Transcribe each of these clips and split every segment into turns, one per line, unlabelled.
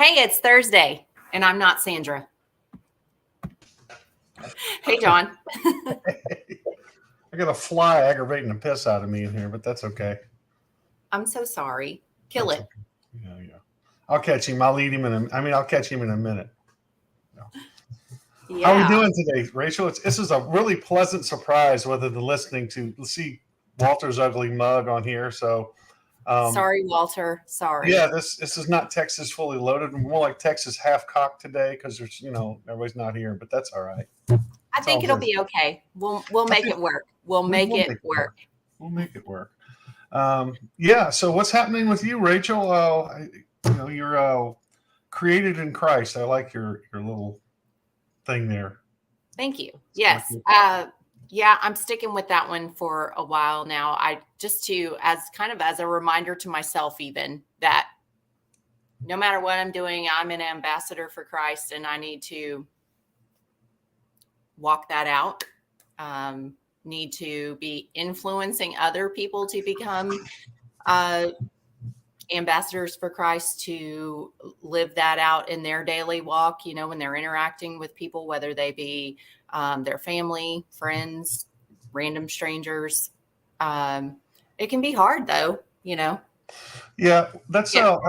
Hey, it's Thursday, and I'm not Sandra. Hey, Jon.
I got a fly aggravating the piss out of me in here, but that's okay.
I'm so sorry. Kill
That's
it.
okay. Yeah. I'll catch him. I'll eat him I'll catch him in a minute. No.
Yeah.
How are we doing today, Rachel? This is a really pleasant surprise, whether the listening to see Walter's ugly mug on here. So,
sorry, Walter. Sorry.
Yeah, this is not Texas fully loaded. More like Texas half cocked today because there's everybody's not here, but that's all right.
I think it'll be okay. We'll make it work. We'll make it work.
We'll make it work. Yeah. So what's happening with you, Rachel? You're created in Christ. I like your little thing there.
Thank you. Yes. Yeah, I'm sticking with that one for a while now. As a reminder to myself, even that no matter what I'm doing, I'm an ambassador for Christ, and I need to walk that out. Need to be influencing other people to become ambassadors for Christ, to live that out in their daily walk, when they're interacting with people, whether they be their family, friends, random strangers. It can be hard though,
Yeah, that's I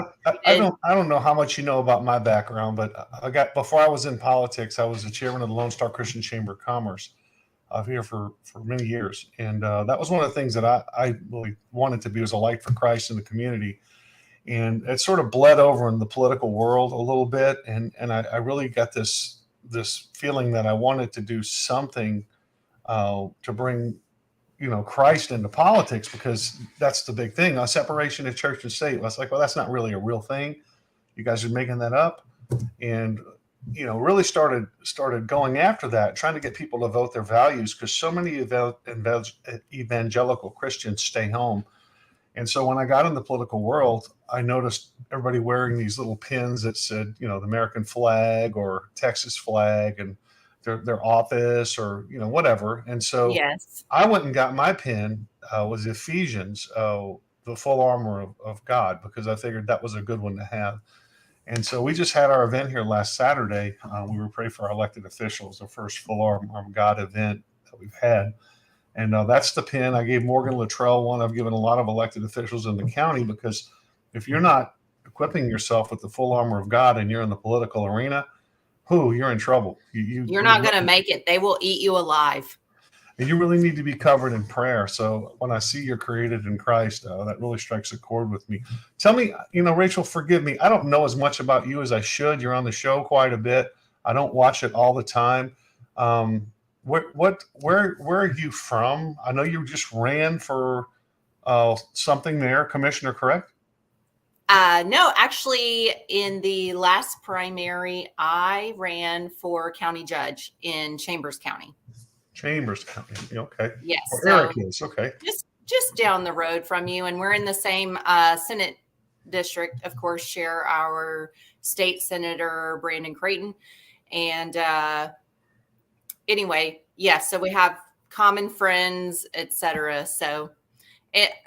don't know how much you know about my background, but before I was in politics, I was the chairman of the Lone Star Christian Chamber of Commerce here for many years, and that was one of the things that I really wanted to be, was a light for Christ in the community. And it sort of bled over in the political world a little bit. And I really got this feeling that I wanted to do something to bring, Christ into politics, because that's the big thing. A separation of church and state. I was like, well, that's not really a real thing. You guys are making that up. And, really started going after that, trying to get people to vote their values, because so many evangelical Christians stay home. And so when I got in the political world, I noticed everybody wearing these little pins that said, the American flag or Texas flag and their office or, whatever. And so
yes,
I went and got my pin, was Ephesians, the full armor of God, because I figured that was a good one to have. And so we just had our event here last Saturday. We were praying for our elected officials, the first full armor of God event that we've had. And that's the pin. I gave Morgan Luttrell one. I've given a lot of elected officials in the county, because if you're not equipping yourself with the full armor of God and you're in the political arena, you're in trouble.
You're not going to make it. They will eat you alive.
And you really need to be covered in prayer. So when I see you're created in Christ, that really strikes a chord with me. Tell me, Rachel, forgive me. I don't know as much about you as I should. You're on the show quite a bit. I don't watch it all the time. Where are you from? I know you just ran for something there, commissioner, correct?
No, actually, in the last primary, I ran for county judge in Chambers County.
Chambers County, okay.
Yes.
Well, Eric is, okay.
Just down the road from you, and we're in the same Senate district, of course, share our state senator, Brandon Creighton. And anyway, yes, so we have common friends, etc.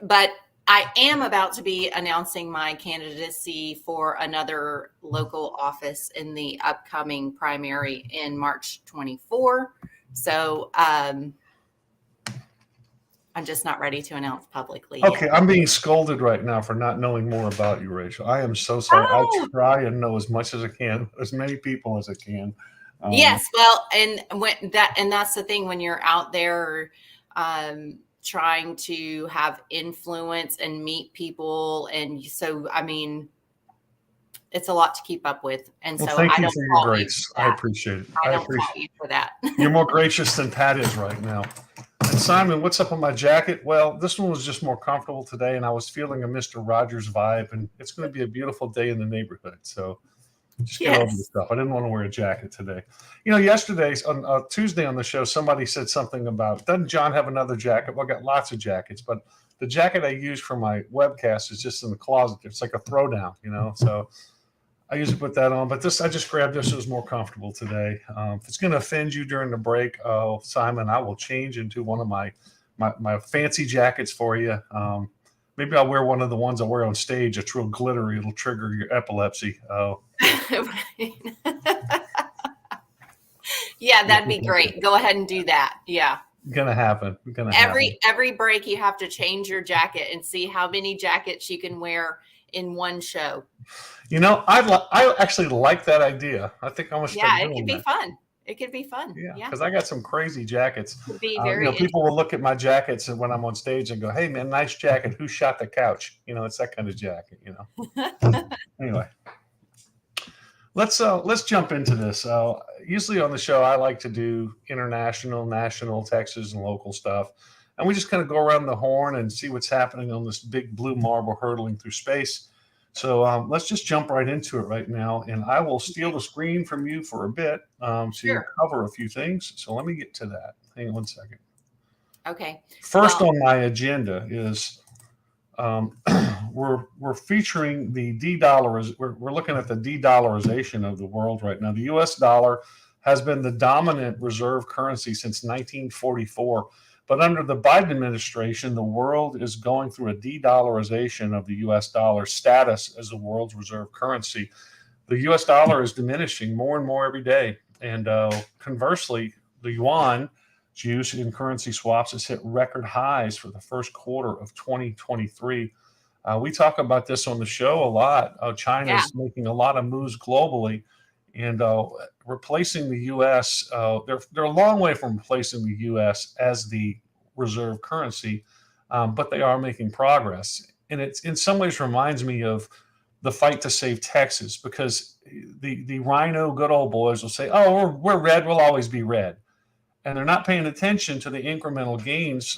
But I am about to be announcing my candidacy for another local office in the upcoming primary in March 24. So I'm just not ready to announce publicly
Okay,
yet.
I'm being scolded right now for not knowing more about you, Rachel. I am so sorry. I try and know as much as I can, as many people as I can.
Yes, well, and that's the thing, when you're out there trying to have influence and meet people, and so it's a lot to keep up with. And so
thank you for your grace. I appreciate it.
I don't fault you for that.
You're more gracious than Pat is right now. And Simon, what's up on my jacket? Well, this one was just more comfortable today, and I was feeling a Mr. Rogers vibe, and it's going to be a beautiful day in the neighborhood. So just get over the stuff. I didn't want to wear a jacket today. Yesterday, on Tuesday on the show, somebody said something about, doesn't Jon have another jacket? Well, I got lots of jackets, but the jacket I use for my webcast is just in the closet. It's like a throwdown, so I usually put that on, but I just grabbed this. It was more comfortable today. If it's going to offend you during the break, Simon, I will change into one of my fancy jackets for you. Maybe I'll wear one of the ones I wear on stage. It's real glittery. It'll trigger your epilepsy.
Yeah, that'd be great. Go ahead and do that. Yeah.
Gonna happen. Gonna happen.
Every break you have to change your jacket and see how many jackets you can wear in one show.
I actually like that idea. I think I'm gonna start
Yeah, it
doing
could be
that.
fun. It could be fun.
Yeah,
Yeah.
because I got some crazy jackets.
It could be very
People will look at my jackets and when I'm on stage and go, "Hey, man, nice jacket. Who shot the couch?" It's that kind of jacket. Anyway, let's jump into this. Usually on the show, I like to do international, national, Texas, and local stuff, and we just kind of go around the horn and see what's happening on this big blue marble hurtling through space. So let's just jump right into it right now, and I will steal the screen from you for a bit to cover a few things. So let me get to that. Hang on one second.
Okay.
First on my agenda is we're featuring the de-dollars. We're looking at the de-dollarization of the world right now. The U.S. dollar has been the dominant reserve currency since 1944. But under the Biden administration, the world is going through a de-dollarization of the U.S. dollar status as the world's reserve currency. The U.S. dollar is diminishing more and more every day. And conversely, the yuan use in currency swaps has hit record highs for the first quarter of 2023. We talk about this on the show a lot. China is making a lot of moves globally. And replacing the U.S., they're a long way from replacing the U.S. as the reserve currency, but they are making progress. And it's in some ways reminds me of the fight to save Texas, because the rhino good old boys will say, "Oh, we're red, we'll always be red," and they're not paying attention to the incremental gains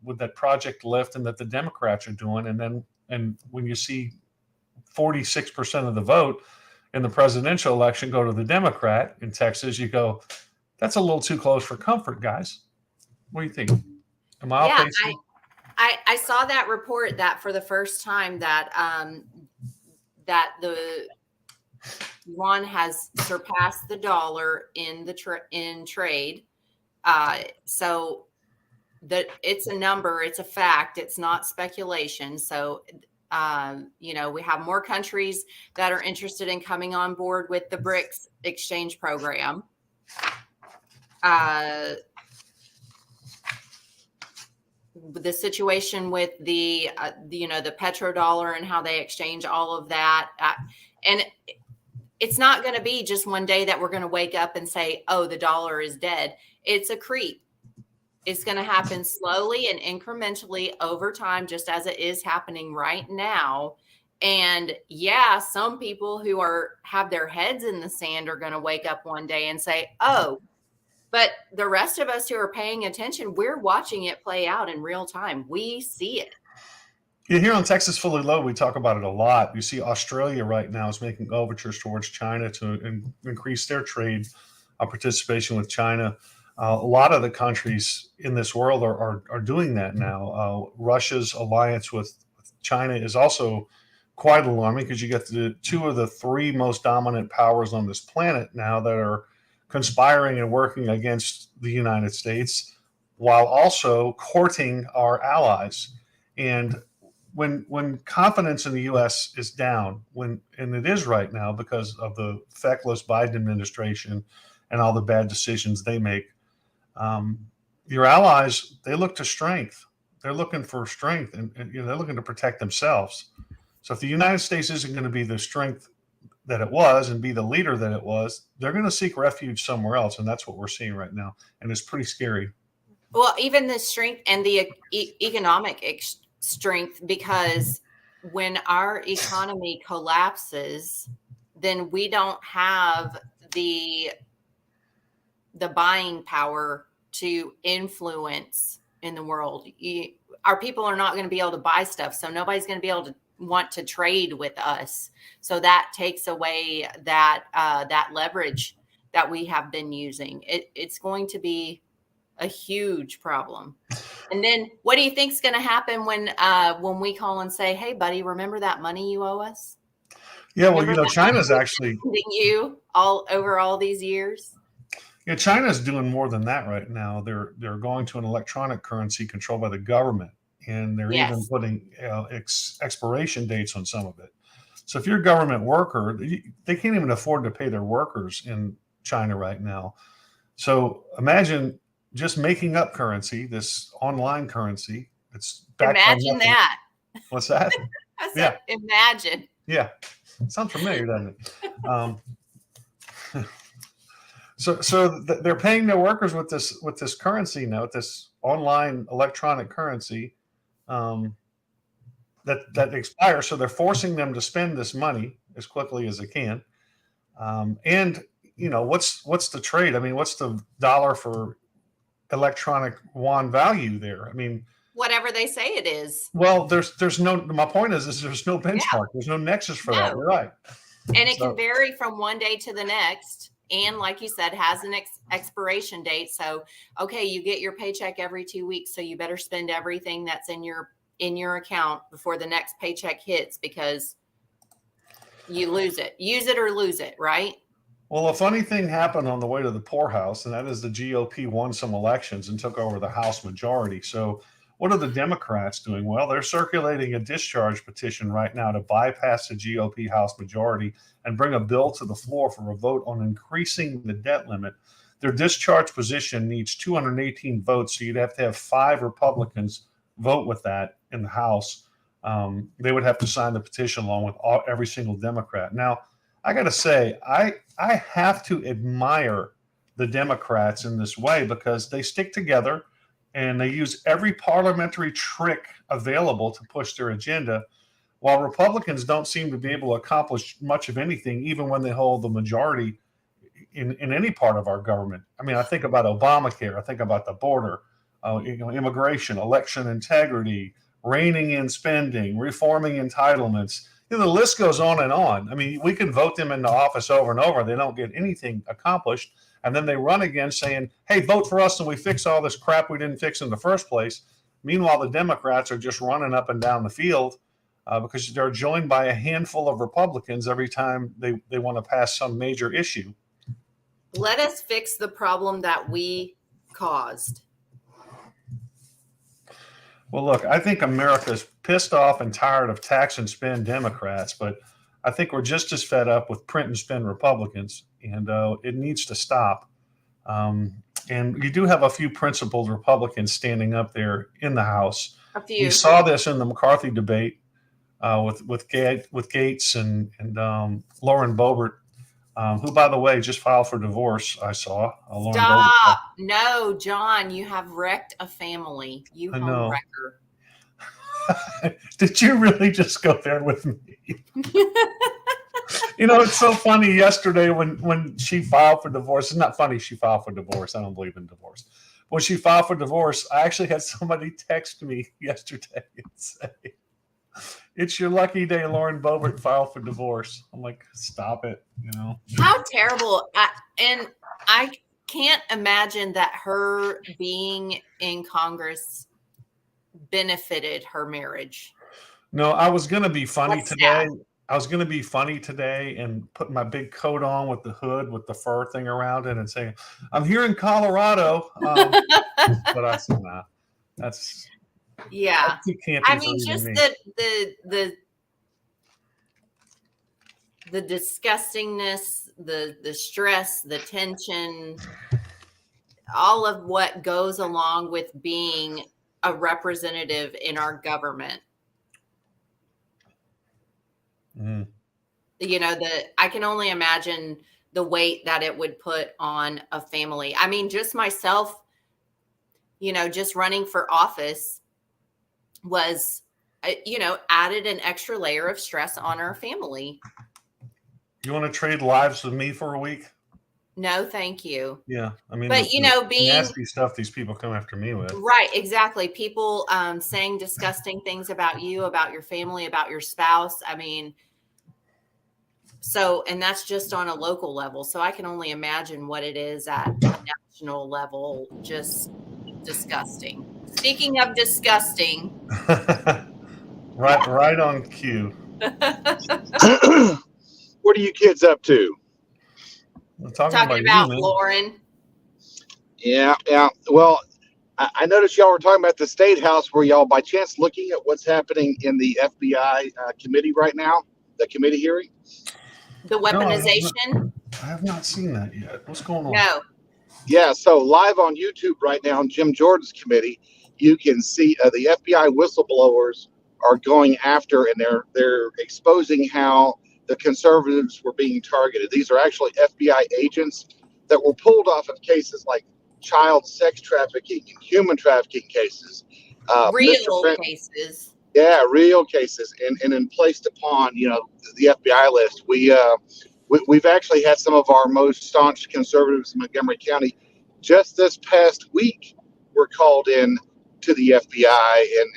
with that Project Lift and that the Democrats are doing. And when you see 46% of the vote in the presidential election go to the Democrat in Texas, you go, that's a little too close for comfort, guys. What do you think? Am I off base?
I saw that report that for the first time that that the yuan has surpassed the dollar in in trade. So that it's a number, it's a fact, it's not speculation. So we have more countries that are interested in coming on board with the BRICS exchange program. The situation with the petrodollar and how they exchange all of that. And it's not going to be just one day that we're going to wake up and say, oh, the dollar is dead. It's a creep. It's going to happen slowly and incrementally over time, just as it is happening right now. And some people who have their heads in the sand are going to wake up one day and say, oh, but the rest of us who are paying attention, we're watching it play out in real time. We see it.
Yeah, here on Texas Fully Loaded, we talk about it a lot. You see Australia right now is making overtures towards China to increase their trade participation with China. A lot of the countries in this world are doing that now. Russia's alliance with China is also quite alarming, because you get the two of the three most dominant powers on this planet now that are conspiring and working against the United States, while also courting our allies. And when confidence in the U.S. is down, and it is right now because of the feckless Biden administration and all the bad decisions they make, your allies, they look to strength. They're looking for strength, and they're looking to protect themselves. So if the United States isn't going to be the strength that it was and be the leader that it was, they're going to seek refuge somewhere else, and that's what we're seeing right now, and it's pretty scary.
Well, even the strength and the economic strength, because when our economy collapses, then we don't have the buying power to influence in the world. Our people are not going to be able to buy stuff, so nobody's going to be able to want to trade with us. So that takes away that leverage that we have been using. It's going to be a huge problem. And then what do you think is going to happen when we call and say, hey, buddy, remember that money you owe us?
Yeah, well, China's actually
you all over all these years.
Yeah, China's doing more than that right now. They're going to an electronic currency controlled by the government, and they're even putting expiration dates on some of it. So if you're a government worker, they can't even afford to pay their workers in China right now. So imagine just making up currency, this online currency. It's backed by
Imagine
nothing.
that.
What's that?
I said,
Yeah,
imagine.
yeah. Sounds familiar, doesn't it? So they're paying their workers with this currency note, this online electronic currency that expires. So they're forcing them to spend this money as quickly as they can. And what's the trade? I mean, what's the dollar for electronic yuan value there? I mean,
Whatever they say it is.
well, there's no. My point is there's no
Yeah.
benchmark. There's no nexus for that.
No.
You're right.
And it
So-
can vary from one day to the next. And like you said, has an expiration date. So, okay, you get your paycheck every 2 weeks. So you better spend everything that's in your account before the next paycheck hits, because you lose it. Use it or lose it, right?
Well, a funny thing happened on the way to the poorhouse, and that is the GOP won some elections and took over the House majority. So what are the Democrats doing? Well, they're circulating a discharge petition right now to bypass the GOP House majority and bring a bill to the floor for a vote on increasing the debt limit. Their discharge position needs 218 votes, so you'd have to have 5 Republicans vote with that in the House. They would have to sign the petition along with every single Democrat. Now, I got to say, I have to admire the Democrats in this way, because they stick together and they use every parliamentary trick available to push their agenda, while Republicans don't seem to be able to accomplish much of anything, even when they hold the majority in any part of our government. I mean, I think about Obamacare, I think about the border, immigration, election integrity, reining in spending, reforming entitlements. The list goes on and on. I mean, we can vote them into office over and over. They don't get anything accomplished. And then they run again saying, hey, vote for us and we fix all this crap we didn't fix in the first place. Meanwhile, the Democrats are just running up and down the field because they're joined by a handful of Republicans every time they want to pass some major issue.
Let us fix the problem that we caused.
Well, look, I think America's pissed off and tired of tax and spend Democrats, but I think we're just as fed up with print and spend Republicans, and it needs to stop. And you do have a few principled Republicans standing up there in the House.
A few.
You saw this in the McCarthy debate with Gates and Lauren Boebert, who, by the way, just filed for divorce. I saw. Lauren
Stop!
Boebert.
No, John, you have wrecked a family. You home wrecker.
Did you really just go there with me? It's so funny. Yesterday, when she filed for divorce, it's not funny she filed for divorce. I don't believe in divorce. When she filed for divorce, I actually had somebody text me yesterday and say, it's your lucky day, Lauren Boebert filed for divorce. I'm like, stop it.
How terrible. And I can't imagine that her being in Congress benefited her marriage.
No, I was going to be funny
That's
today.
sad.
I was going to be funny today and put my big coat on with the hood with the fur thing around it and saying, I'm here in Colorado. But I said, nah, that's too campy.
I mean, just the disgustingness, the stress, the tension, all of what goes along with being a representative in our government.
Mm.
I can only imagine the weight that it would put on a family. I mean, just myself, just running for office was, added an extra layer of stress on our family.
You want to trade lives with me for a week?
No, thank you.
Yeah. I mean,
but being
nasty stuff these people come after me with.
Right. Exactly. People saying disgusting things about you, about your family, about your spouse. I mean, and that's just on a local level. So I can only imagine what it is at a national level. Just disgusting. Speaking of disgusting.
Right on cue.
What are you kids up to?
We're talking
about
you,
Lauren.
Yeah. Well, I noticed y'all were talking about the State House. Were y'all by chance looking at what's happening in the FBI committee right now? the committee hearing?
The weaponization?
I have not seen that yet. What's going on?
No.
Yeah, so live on YouTube right now on Jim Jordan's committee, you can see the FBI whistleblowers are going after, and they're exposing how the conservatives were being targeted. These are actually FBI agents that were pulled off of cases like child sex trafficking and human trafficking cases.
Real cases.
Yeah, real cases, and then placed upon the FBI list. We've actually had some of our most staunch conservatives in Montgomery County just this past week were called in to the FBI and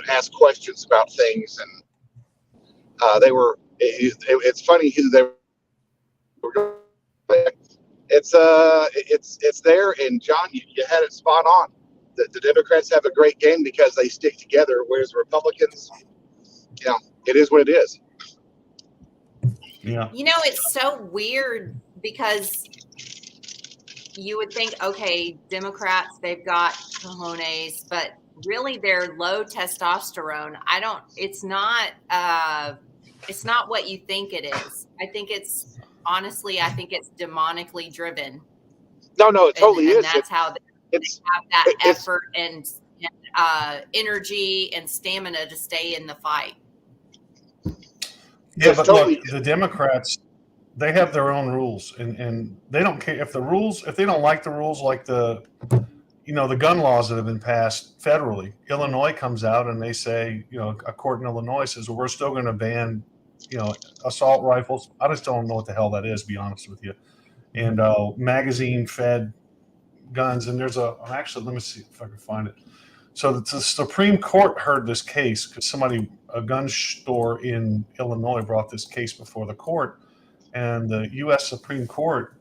asked questions about things, and they were. It's funny who they were. It's there, and John, you had it spot on. The Democrats have a great game because they stick together, whereas the Republicans, it is what it is.
Yeah.
It's so weird because you would think, okay, Democrats, they've got cojones, but really they're low testosterone. It's not what you think it is. I think it's demonically driven.
No, it totally is.
And that's how they have that effort and energy and stamina to stay in the fight.
Yeah, but look, the Democrats, they have their own rules, and they don't care if they don't like the rules, like the gun laws that have been passed federally. Illinois comes out and they say, a court in Illinois says, well, we're still going to ban, assault rifles. I just don't know what the hell that is, to be honest with you. And magazine-fed guns. And actually, let me see if I can find it. So the Supreme Court heard this case because a gun store in Illinois brought this case before the court, and the U.S. Supreme Court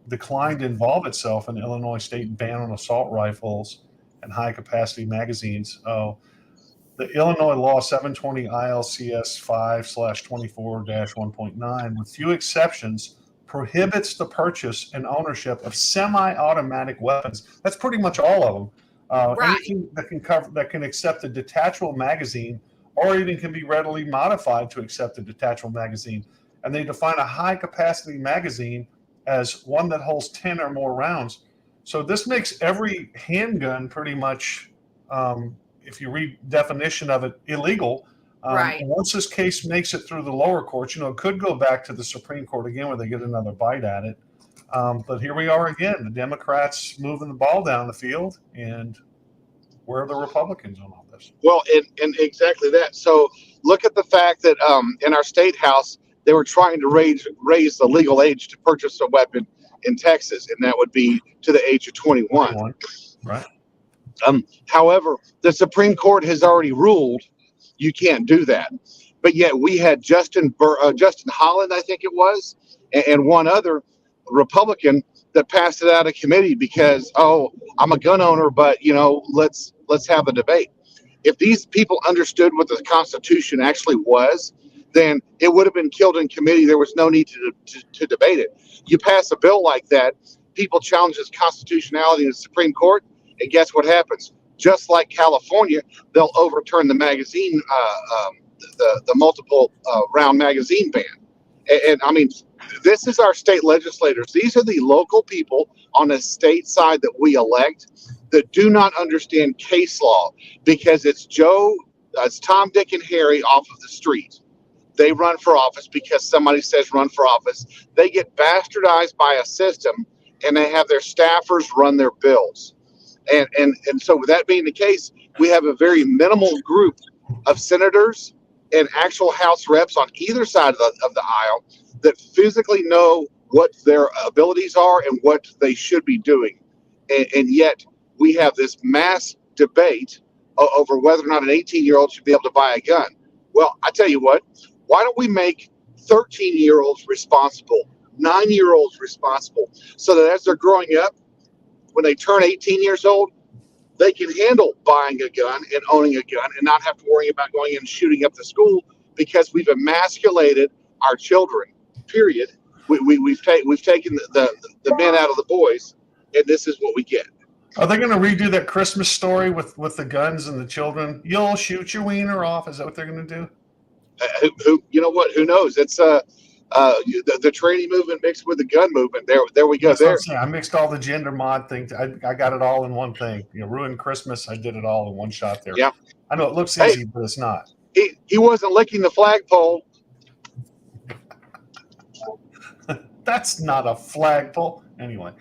declined to involve itself in the Illinois state ban on assault rifles and high-capacity magazines. The Illinois law 720 ILCS 5/24-1.9, with few exceptions, prohibits the purchase and ownership of semi-automatic weapons. That's pretty much all of them.
Right.
Anything that can accept a detachable magazine, or even can be readily modified to accept a detachable magazine. And they define a high-capacity magazine as one that holds 10 or more rounds. So this makes every handgun pretty much, if you read definition of it, illegal.
Right.
Once this case makes it through the lower courts, it could go back to the Supreme Court again where they get another bite at it. But here we are again, the Democrats moving the ball down the field, and where are the Republicans on all this?
Well, and exactly that. So look at the fact that in our state house, they were trying to raise the legal age to purchase a weapon in Texas, and that would be to the age of 21.
Right.
However, the Supreme Court has already ruled you can't do that. But yet we had Justin Holland, I think it was, and one other Republican that passed it out of committee because, I'm a gun owner, but let's have a debate. If these people understood what the Constitution actually was, then it would have been killed in committee. There was no need to debate it. You pass a bill like that, people challenge its constitutionality in the Supreme Court, and guess what happens? Just like California, they'll overturn the magazine, the multiple round magazine ban. And I mean, this is our state legislators. These are the local people on the state side that we elect that do not understand case law, because it's Tom, Dick, and Harry off of the street. They run for office because somebody says run for office. They get bastardized by a system, and they have their staffers run their bills. And so with that being the case, we have a very minimal group of senators and actual House reps on either side of the aisle that physically know what their abilities are and what they should be doing. And yet we have this mass debate over whether or not an 18-year-old should be able to buy a gun. Well, I tell you what, why don't we make 13-year-olds responsible, 9-year-olds responsible, so that as they're growing up, when they turn 18 years old, they can handle buying a gun and owning a gun and not have to worry about going and shooting up the school, because we've emasculated our children, period. We've taken the men out of the boys, and this is what we get.
Are they going to redo that Christmas story with the guns and the children? You'll shoot your wiener off. Is that what they're going to do?
Who you know what? Who knows? It's the trading movement mixed with the gun movement. There we go.
That's what I'm
There.
saying. I mixed all the gender mod things. I got it all in one thing. Ruined Christmas. I did it all in one shot there.
Yeah.
I know it looks
Hey,
easy, but it's not.
he wasn't licking the flagpole.
That's not a flagpole. Anyway,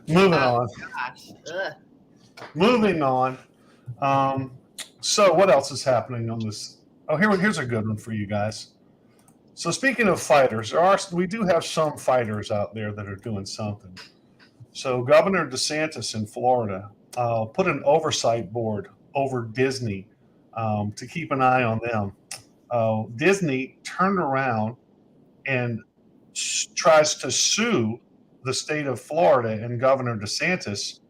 moving on.
Gosh. Ugh.
Moving on. So what else is happening on this? Oh, here's a good one for you guys. So speaking of fighters, we do have some fighters out there that are doing something. So Governor DeSantis in Florida put an oversight board over Disney to keep an eye on them. Disney turned around and tries to sue the state of Florida and Governor DeSantis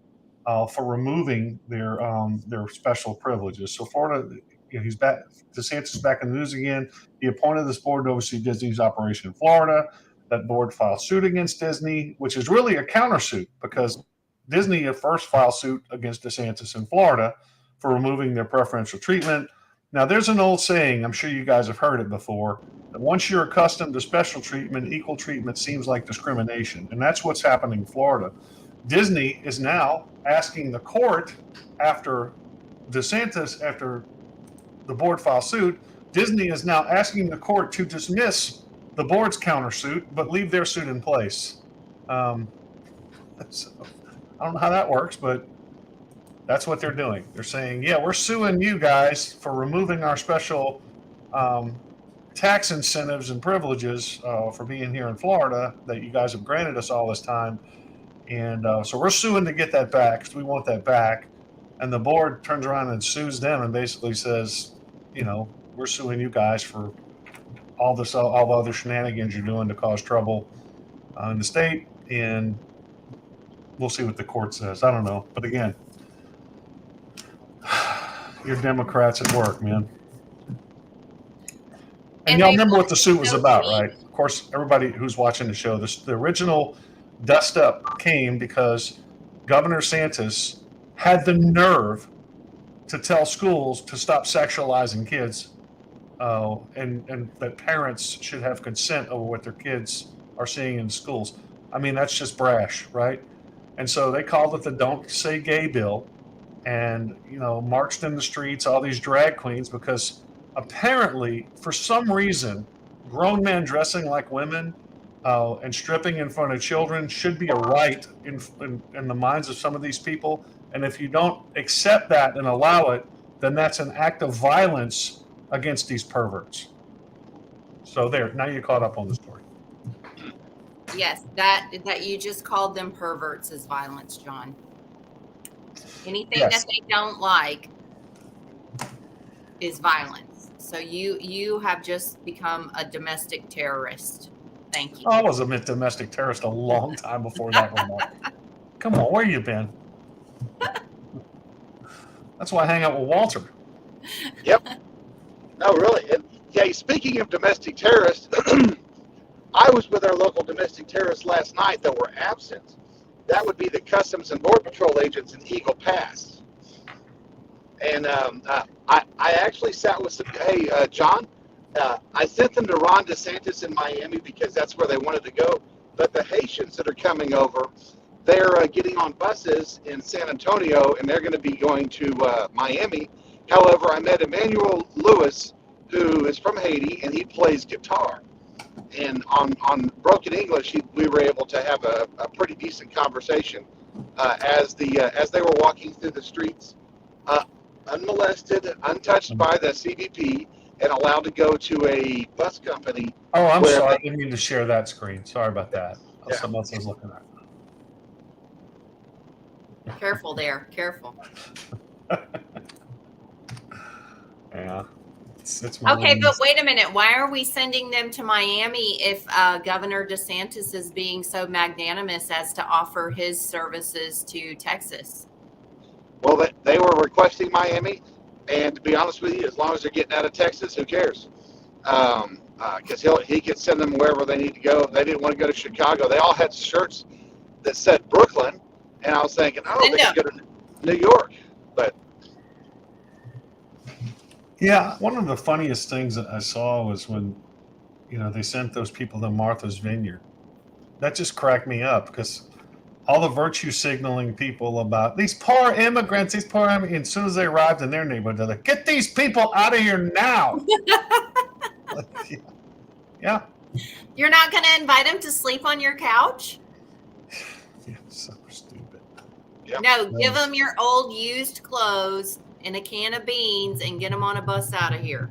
for removing their special privileges. So Florida, he's back. DeSantis is back in the news again. He appointed this board to oversee Disney's operation in Florida. That board filed suit against Disney, which is really a countersuit because Disney at first filed suit against DeSantis in Florida for removing their preferential treatment. Now, there's an old saying, I'm sure you guys have heard it before, that once you're accustomed to special treatment, equal treatment seems like discrimination. And that's what's happening in Florida. Disney is now asking the court after the board filed suit, Disney is now asking the court to dismiss the board's countersuit, but leave their suit in place. So, I don't know how that works, but that's what they're doing. They're saying, yeah, we're suing you guys for removing our special tax incentives and privileges for being here in Florida that you guys have granted us all this time. And so we're suing to get that back because we want that back. And the board turns around and sues them and basically says, we're suing you guys for all the other shenanigans you're doing to cause trouble in the state. And we'll see what the court says. I don't know. But again, you're Democrats at work, man. And y'all remember what the suit was about, right? Of course, everybody who's watching the show, the original dust up came because Governor DeSantis had the nerve to tell schools to stop sexualizing kids and that parents should have consent over what their kids are seeing in schools. I mean, that's just brash, right? And so they called it the Don't Say Gay bill and, marched in the streets, all these drag queens, because apparently, for some reason, grown men dressing like women and stripping in front of children should be a right in the minds of some of these people. And if you don't accept that and allow it, then that's an act of violence against these perverts. So now you're caught up on the story.
Yes, that you just called them perverts is violence, John. Anything that they don't like is violence. So you have just become a domestic terrorist. Thank you.
I was a domestic terrorist a long time before that one. Come on, where you been? That's why I hang out with Walter.
Yep. No, really. And, yeah, speaking of domestic terrorists, I was with our local domestic terrorists last night that were absent. That would be the Customs and Border Patrol agents in Eagle Pass. And I actually sat with some, John, I sent them to Ron DeSantis in Miami because that's where they wanted to go. But the Haitians that are coming over, they're getting on buses in San Antonio, and they're going to be going to Miami. However, I met Emmanuel Lewis, who is from Haiti, and he plays guitar. And on broken English, we were able to have a pretty decent conversation as they were walking through the streets, unmolested, untouched by the CBP, and allowed to go to a bus company.
Oh, I'm sorry. I didn't mean to share that screen. Sorry about that.
Yeah.
Something else I was looking at.
Careful there. Careful.
Yeah.
Okay, but wait a minute. Why are we sending them to Miami if Governor DeSantis is being so magnanimous as to offer his services to Texas?
Well, they were requesting Miami, and to be honest with you, as long as they're getting out of Texas, who cares? Because he can send them wherever they need to go. They didn't want to go to Chicago. They all had shirts that said Brooklyn, and I was thinking, they can go to New York. But
Yeah, one of the funniest things that I saw was when, they sent those people to Martha's Vineyard. That just cracked me up because all the virtue signaling people about these poor immigrants, and as soon as they arrived in their neighborhood, they're like, get these people out of here now. Like, yeah.
You're not going to invite them to sleep on your couch?
Yeah, so stupid.
Yeah.
No, give them your old used clothes and a can of beans and get them on a bus out of here.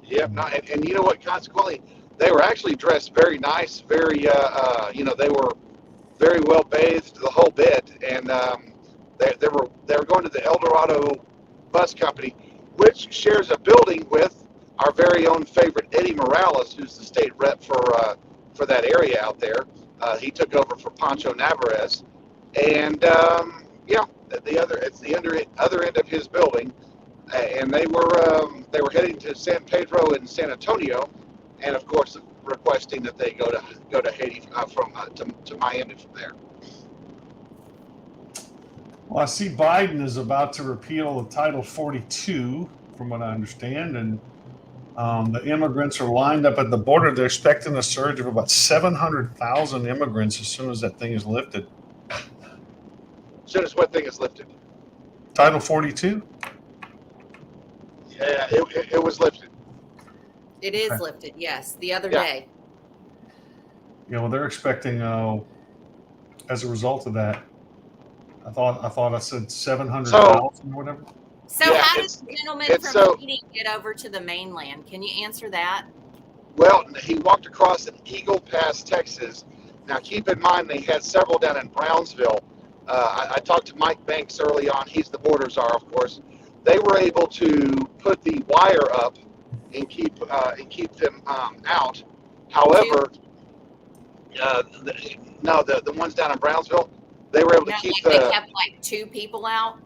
Yep. No, and you know what? Consequently, they were actually dressed very nice, very, they were very well bathed, the whole bit, and they were going to the El Dorado Bus Company, which shares a building with our very own favorite Eddie Morales, who's the state rep for that area out there. He took over for Pancho Navarez, and it's the other end of his building, and they were heading to San Pedro and San Antonio, and of course requesting that they go to Haiti to Miami from there.
Well, I see Biden is about to repeal the Title 42, from what I understand, and the immigrants are lined up at the border. They're expecting a surge of about 700,000 immigrants as soon as that thing is lifted.
As soon as what thing is lifted?
Title 42?
Yeah, it was lifted.
It is lifted, yes, the other day.
Well, they're expecting, as a result of that, I thought I said 700,000 or whatever.
So how does the gentleman from Haiti get over to the mainland? Can you answer that?
Well, he walked across an Eagle Pass, Texas. Now, keep in mind, they had several down in Brownsville. I talked to Mike Banks early on. He's the border czar, of course. They were able to put the wire up and keep them out. However, the ones down in Brownsville, they were able to keep
they kept like 2 people out.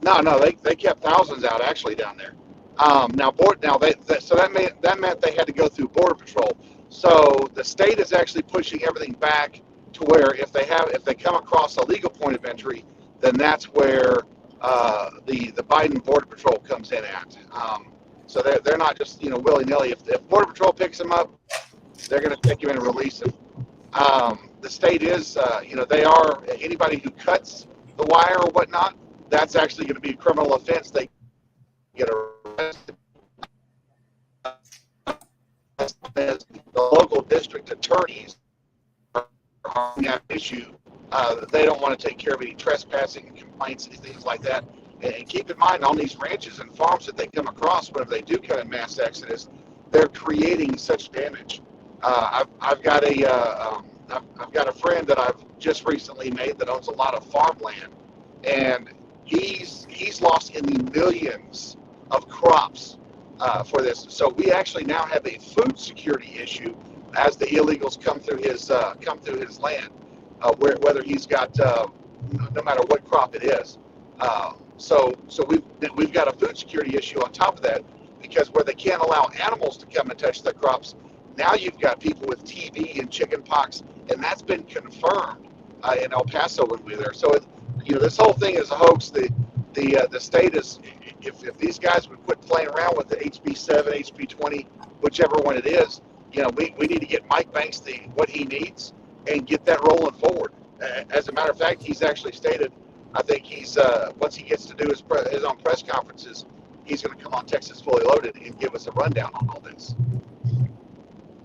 No, they kept thousands out actually down there. So that meant they had to go through Border Patrol. So the state is actually pushing everything back to where if they come across a legal point of entry, then that's where the Biden Border Patrol comes in at. So they're not just willy nilly. If Border Patrol picks them up, they're going to take him in and release him. The state is they are anybody who cuts the wire or whatnot. That's actually going to be a criminal offense. They get arrested. The local district attorneys are on that issue. They don't want to take care of any trespassing complaints and things like that. And keep in mind, on these ranches and farms that they come across, whenever they do come in mass exodus, they're creating such damage. I've got a friend that I've just recently made that owns a lot of farmland, and he's lost in the millions of crops for this. So we actually now have a food security issue as the illegals come through his land, whether he's got no matter what crop it is. So we've got a food security issue on top of that, because where they can't allow animals to come and touch the crops, now you've got people with TB and chicken pox, and that's been confirmed in El Paso when we were there. So this whole thing is a hoax. The state is, if these guys would quit playing around with the HB 7, HB 20, whichever one it is, we need to get Mike Banks what he needs and get that rolling forward. As a matter of fact, he's actually stated, I think he's once he gets to do his own press conferences, he's going to come on Texas Fully Loaded and give us a rundown on all this.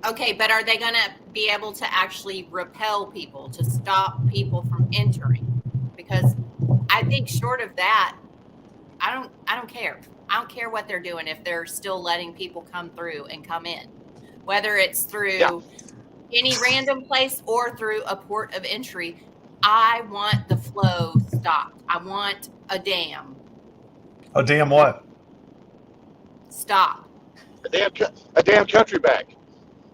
Okay, but are they going to be able to actually repel people, to stop people from entering? Because I think short of that, I don't care. I don't care what they're doing if they're still letting people come through and come in, whether it's through any random place or through a port of entry. I want the flow stopped. I want a dam.
A dam what?
Stop.
A damn country back.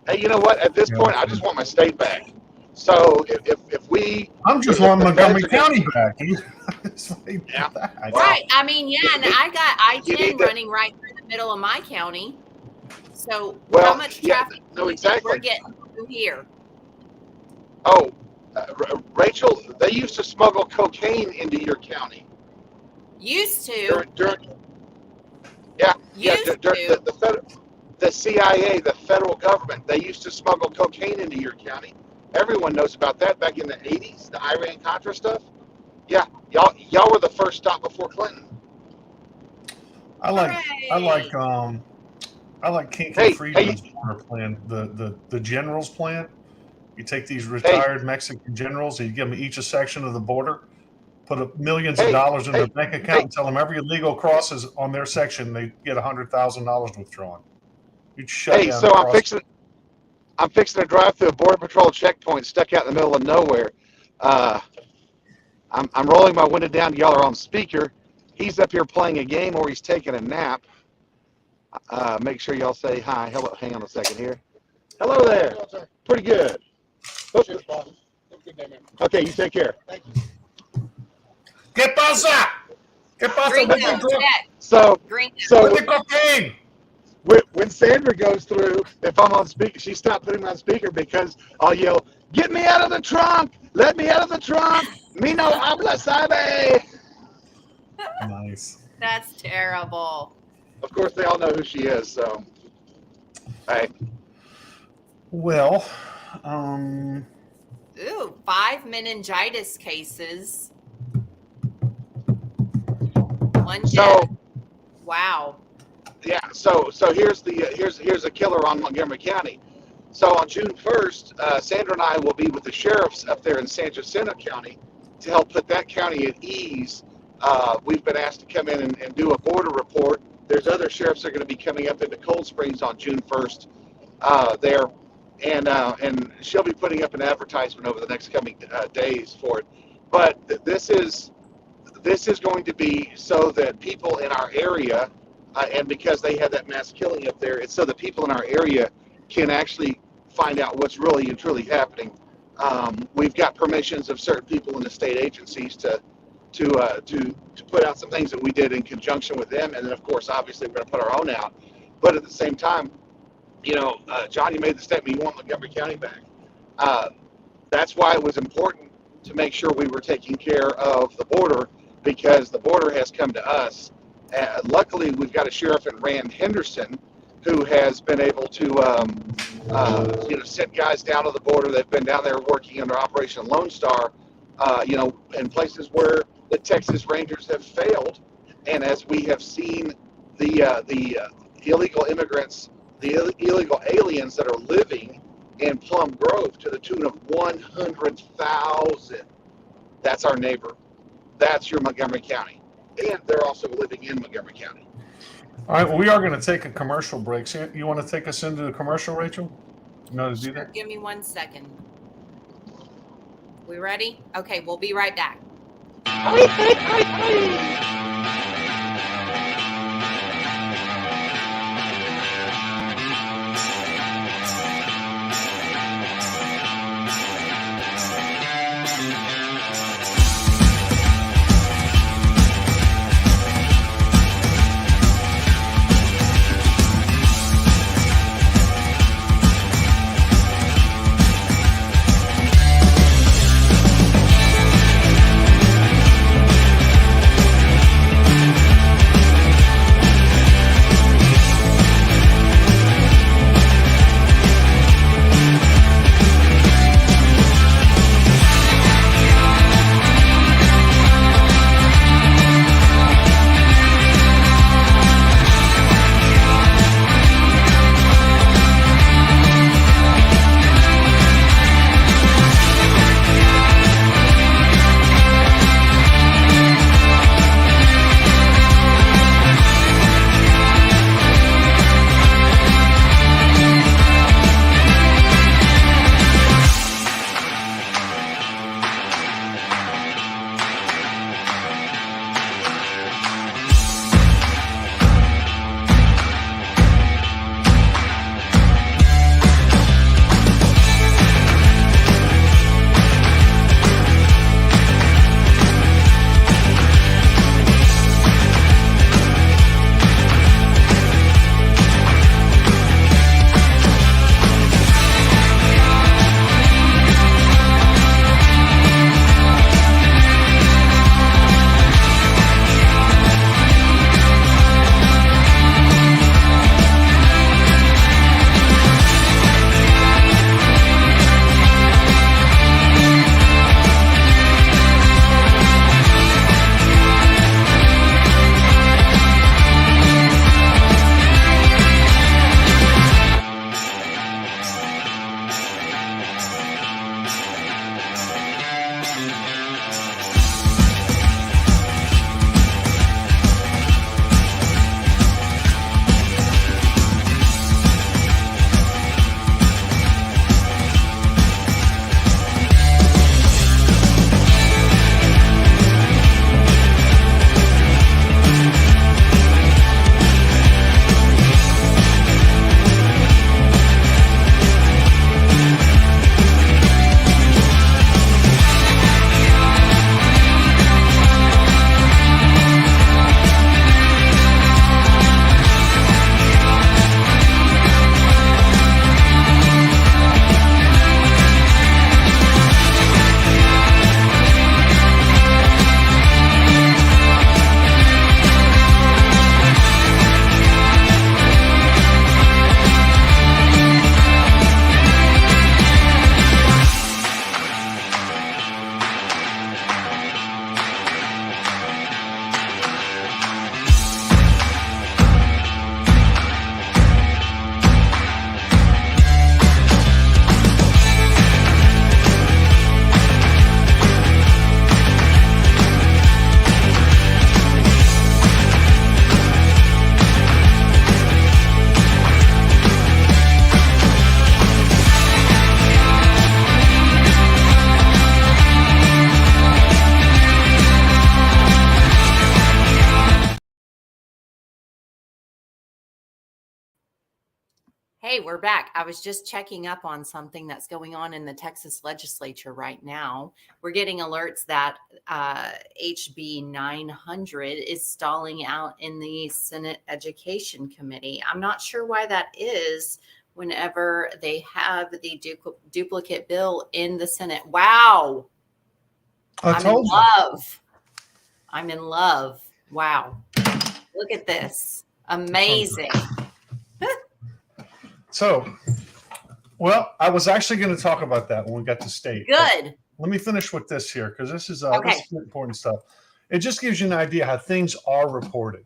Hey, you know what? At this point, I just want my state back. So I'm
just wanting Montgomery County back.
Right. I mean, and I got I-10 running right through the middle of my county. So how much traffic we're getting through here?
Oh, Rachel, they used to smuggle cocaine into your county.
Used to?
Yeah. Yeah,
Used to.
the CIA, the federal government, they used to smuggle cocaine into your county. Everyone knows about that back in the 80s, the Iran Contra stuff. Yeah, y'all were the first stop before Clinton.
I like I like
Hooray.
I like Kinky
Hey,
Friedman's border plan, the generals plan. You take these
hey,
retired Mexican generals, and you give them each a section of the border, put millions of
hey,
dollars in their
hey,
bank account,
hey,
and tell them every illegal crosses on their section, they get $100,000 withdrawn. You'd shut
hey.
down
So
across.
I'm fixing to drive through a border patrol checkpoint stuck out in the middle of nowhere. Uh, I'm rolling my window down. Y'all are on speaker. He's up here playing a game or he's taking a nap. Make sure y'all say hi. Hello. Hang on a second here. Hello there. Pretty good. Okay, you take care.
¿Qué pasa? ¿Qué pasa?
Gringo,
Vete
check.
So
Gringo.
so
cocaine.
when Sandra goes through, if I'm on speaker, she stopped putting me on speaker because I'll yell, "Get me out of the trunk! Let me out of the trunk! Me no habla sabe!"
Nice.
That's terrible.
Of course, they all know who she is. So, hey,
Well,
Ooh, 5 meningitis cases. One
so
death. Wow.
yeah, so here's a killer on Montgomery County. So on June 1st, Sandra and I will be with the sheriffs up there in San Jacinto County to help put that county at ease. We've been asked to come in and do a border report. There's other sheriffs that are going to be coming up into Cold Springs on June 1st there, and she'll be putting up an advertisement over the next coming days for it. But this is going to be so that people in our area, and because they had that mass killing up there, it's so that people in our area can actually find out what's really and truly happening. We've got permissions of certain people in the state agencies to put out some things that we did in conjunction with them, and then of course, obviously, we're going to put our own out. But at the same time, John, you made the statement you want Montgomery County back. That's why it was important to make sure we were taking care of the border, because the border has come to us. Luckily, we've got a sheriff in Rand Henderson who has been able to send guys down to the border. They've been down there working under Operation Lone Star, in places where the Texas Rangers have failed. And as we have seen the illegal immigrants, the illegal aliens that are living in Plum Grove to the tune of 100,000, that's our neighbor. That's your Montgomery County. And they're also living in Montgomery County.
all right, well, we are going to take a commercial break. So you want to take us into the commercial, Rachel? You know how to do that?
Give me 1 second. We ready? Okay, we'll be right back. Hey, we're back. I was just checking up on something that's going on in the Texas legislature right now. We're getting alerts that HB 900 is stalling out in the Senate Education Committee. I'm not sure why that is whenever they have the duplicate bill in the Senate. Wow. I'm in love. I'm in love. Wow. Look at this. Amazing.
So, well, I was actually going to talk about that when we got to state.
Good.
Let me finish with this here because this is important stuff. It just gives you an idea how things are reported.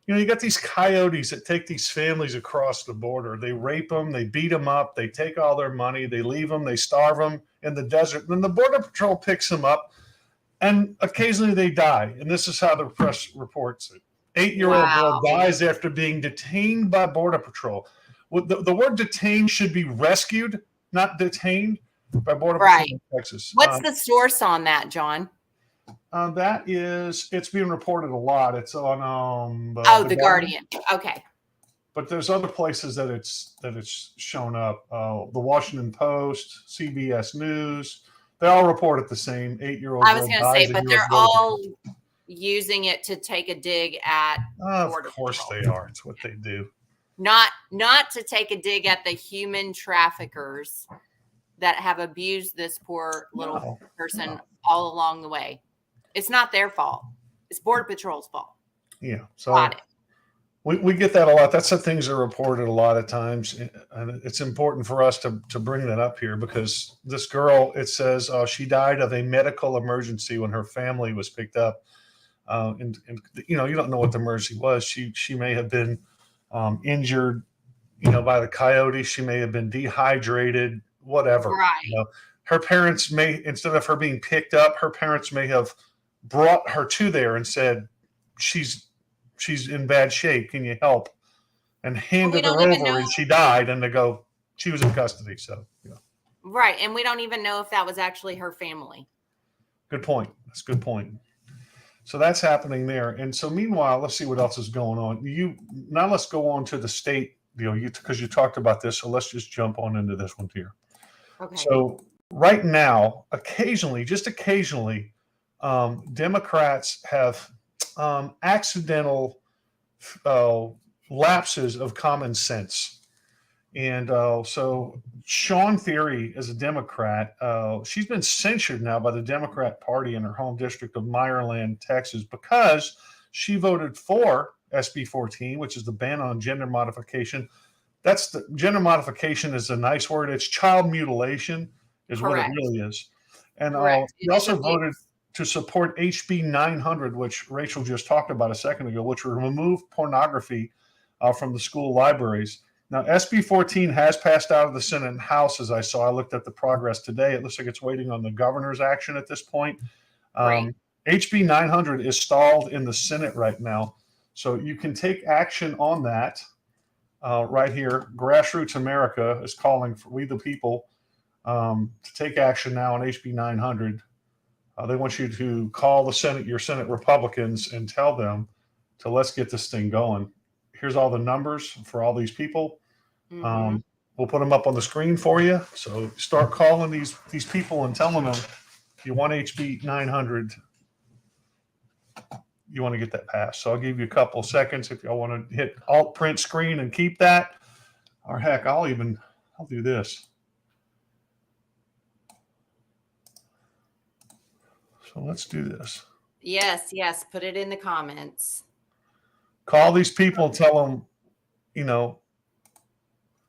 You know, you got these coyotes that take these families across the border. They rape them, they beat them up, they take all their money, they leave them, they starve them in the desert. Then the Border Patrol picks them up, and occasionally they die. And this is how the press reports it. 8-year-old girl dies after being detained by Border Patrol. Well, the word detained should be rescued, not detained by Border Patrol in Texas.
What's the source on that, John?
It's being reported a lot. It's on
the Guardian. Okay.
But there's other places that it's shown up. The Washington Post, CBS News, they all report it the same. 8-year-old.
I was going to say, but they're all using it to take a dig at
Border Patrol. Of course they are. It's what they do.
Not to take a dig at the human traffickers that have abused this poor little person all along the way. It's not their fault. It's Border Patrol's fault.
Yeah. So we get that a lot. That's how things are reported a lot of times. And it's important for us to bring that up here because this girl, it says she died of a medical emergency when her family was picked up. And you don't know what the emergency was. She may have been injured, by the coyote. She may have been dehydrated, whatever.
Right.
Her parents may, instead of her being picked up, her parents may have brought her to there and said, she's in bad shape. Can you help? And handed her over and she died. And they go, she was in custody. So,
Right. And we don't even know if that was actually her family.
Good point. That's a good point. So that's happening there. And so meanwhile, let's see what else is going on. Now let's go on to the state deal because you talked about this. So let's just jump on into this one here.
Okay.
So right now, just occasionally, Democrats have accidental lapses of common sense. And so Sean Theory is a Democrat. She's been censured now by the Democrat Party in her home district of Meyerland, Texas, because she voted for SB 14, which is the ban on gender modification. That's the gender modification is a nice word. It's child mutilation is
Correct.
What it really is. And she also voted to support HB 900, which Rachel just talked about a second ago, which would remove pornography from the school libraries. Now, SB 14 has passed out of the Senate and House, as I saw. I looked at the progress today. It looks like it's waiting on the governor's action at this point.
Right.
HB 900 is stalled in the Senate right now. So you can take action on that right here. Grassroots America is calling for We the People to take action now on HB 900. They want you to call the Senate, your Senate Republicans, and tell them to let's get this thing going. Here's all the numbers for all these people.
Mhm.
We'll put them up on the screen for you. So start calling these people and telling them you want HB 900. You want to get that passed. So I'll give you a couple seconds if y'all want to hit Alt print screen and keep that. Or heck, I'll do this. So let's do this.
Yes, yes. Put it in the comments.
Call these people and tell them,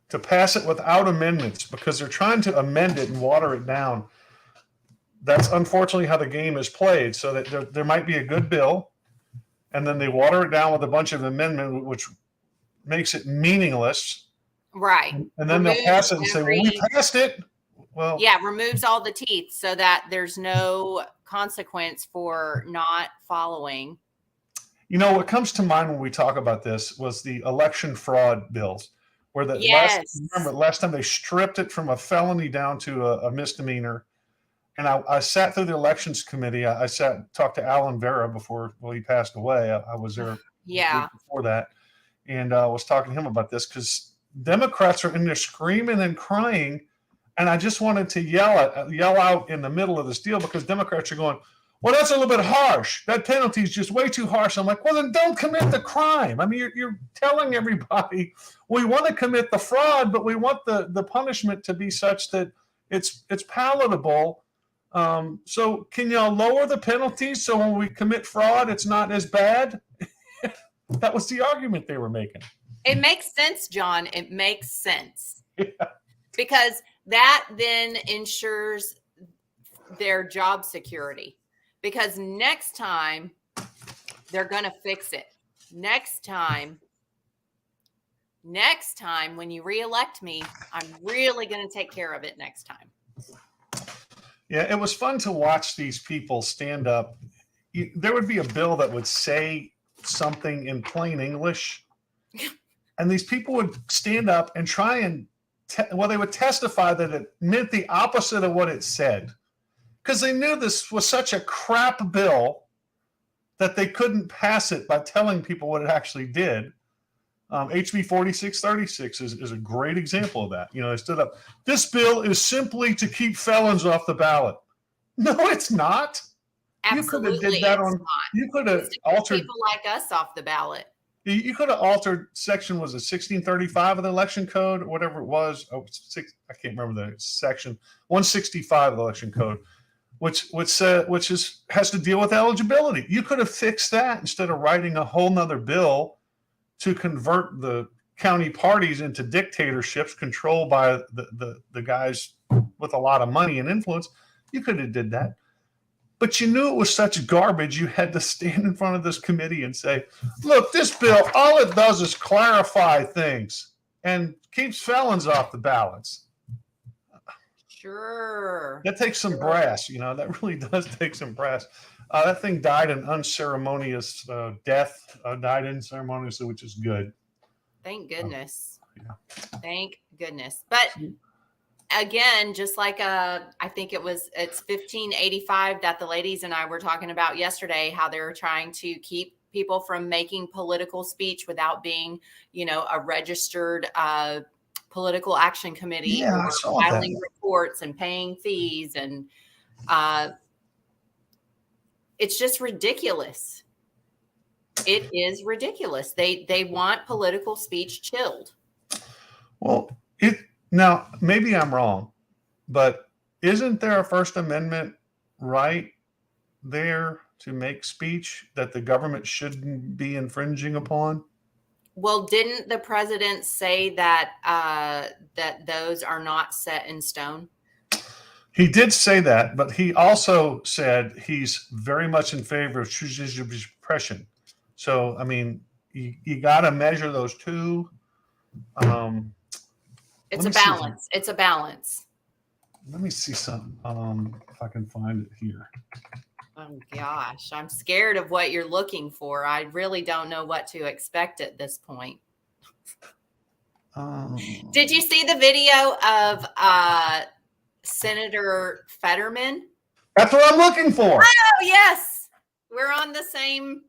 to pass it without amendments because they're trying to amend it and water it down. That's unfortunately how the game is played. So that there might be a good bill, and then they water it down with a bunch of amendment, which makes it meaningless.
Right.
And then they'll pass it and say, well, we passed it. Well,
yeah, removes all the teeth so that there's no consequence for not following.
What comes to mind when we talk about this was the election fraud bills, where last time they stripped it from a felony down to a misdemeanor. And I sat through the elections committee. I talked to Alan Vera before he passed away. I was there before that, and I was talking to him about this because Democrats are in there screaming and crying, and I just wanted to yell out in the middle of this deal because Democrats are going, well, that's a little bit harsh. That penalty is just way too harsh. I'm like, well, then don't commit the crime. I mean, you're telling everybody we want to commit the fraud, but we want the punishment to be such that it's palatable. So can y'all lower the penalties so when we commit fraud, it's not as bad? That was the argument they were making.
It makes sense, John. It makes sense.
Yeah.
Because that then ensures their job security. Because next time they're going to fix it. Next time when you reelect me, I'm really going to take care of it next time.
Yeah, it was fun to watch these people stand up. There would be a bill that would say something in plain English, and these people would stand up and try and they would testify that it meant the opposite of what it said, because they knew this was such a crap bill that they couldn't pass it by telling people what it actually did. HB 4636 is a great example of that. They stood up. This bill is simply to keep felons off the ballot. No, it's not.
Absolutely,
you could have did that on. You could have altered
people like us off the ballot.
You could have altered section, was it 1635 of the election code or whatever it was? I can't remember the section. 165 of the election code, which has to deal with eligibility. You could have fixed that instead of writing a whole nother bill to convert the county parties into dictatorships controlled by the guys with a lot of money and influence. You could have did that. But you knew it was such garbage, you had to stand in front of this committee and say, look, this bill, all it does is clarify things and keeps felons off the ballots.
Sure.
That takes some brass, that really does take some brass. That thing died an unceremonious death, died unceremoniously, which is good.
Thank goodness.
Yeah.
Thank goodness. But again, just like I think it's 1585 that the ladies and I were talking about yesterday, how they're trying to keep people from making political speech without being, a registered political action committee or filing reports and paying fees. And it's just ridiculous. It is ridiculous. They want political speech chilled.
Well, now, maybe I'm wrong, but isn't there a First Amendment right there to make speech that the government shouldn't be infringing upon?
Well, didn't the president say that that those are not set in stone?
He did say that, but he also said he's very much in favor of judicial suppression. So, I mean, you got to measure those two.
It's a balance. It's a balance.
Let me see something. If I can find it here.
Oh gosh, I'm scared of what you're looking for. I really don't know what to expect at this point. Did you see the video of Senator Fetterman?
That's what I'm looking for.
Oh yes, we're on the same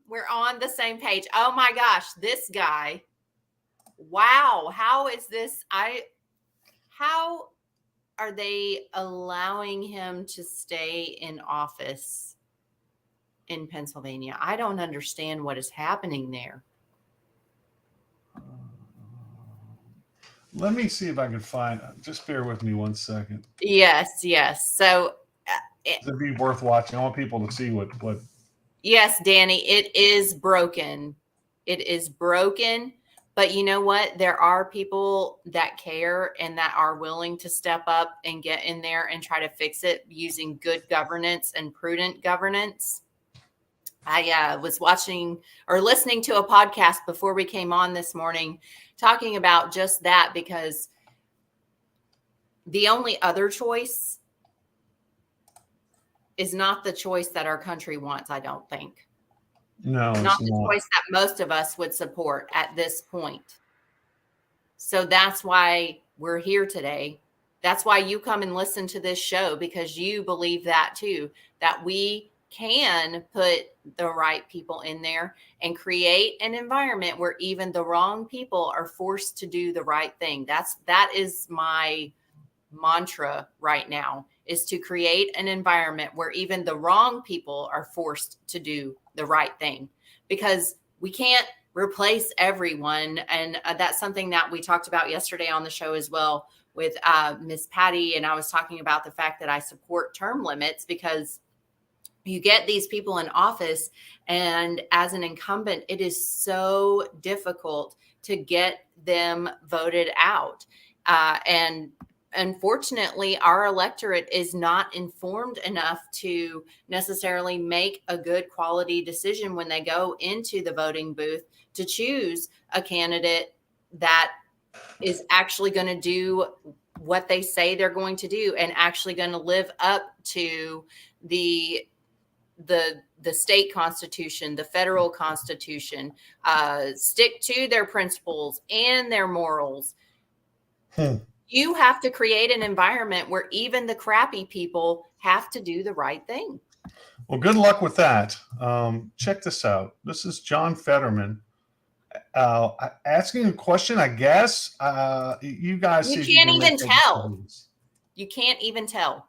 page. Oh my gosh, this guy! Wow, how is this? How are they allowing him to stay in office in Pennsylvania? I don't understand what is happening there.
Let me see if I can find. Just bear with me 1 second.
Yes. So
It'd be worth watching. I want people to see what.
Yes, Danny, it is broken. It is broken. But you know what? There are people that care and that are willing to step up and get in there and try to fix it using good governance and prudent governance. I was watching or listening to a podcast before we came on this morning talking about just that, because the only other choice is not the choice that our country wants, I don't think.
No,
not the choice that most of us would support at this point. So that's why we're here today. That's why you come and listen to this show, because you believe that too, that we can put the right people in there and create an environment where even the wrong people are forced to do the right thing. That is my mantra right now, is to create an environment where even the wrong people are forced to do the right thing, because we can't replace everyone. And that's something that we talked about yesterday on the show as well with Miss Patty. And I was talking about the fact that I support term limits, because you get these people in office, and as an incumbent, it is so difficult to get them voted out. And unfortunately, our electorate is not informed enough to necessarily make a good quality decision when they go into the voting booth to choose a candidate that is actually going to do what they say they're going to do and actually going to live up to the state constitution, the federal constitution, stick to their principles and their morals. You have to create an environment where even the crappy people have to do the right thing.
Well, good luck with that. Check this out. This is John Fetterman asking a question, I guess. You guys,
you can't even tell. You can't even tell.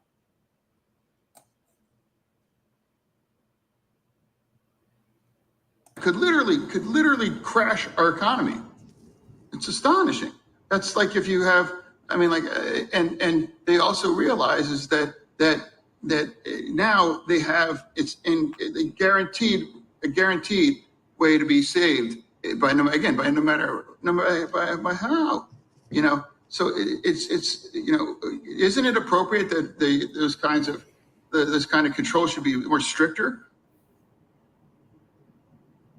Could literally crash our economy. It's astonishing. That's like if you have, I mean, like, and they also realize is that now they have a guaranteed way to be saved by how, you know. So it's you know, isn't it appropriate that this kind of control should be more stricter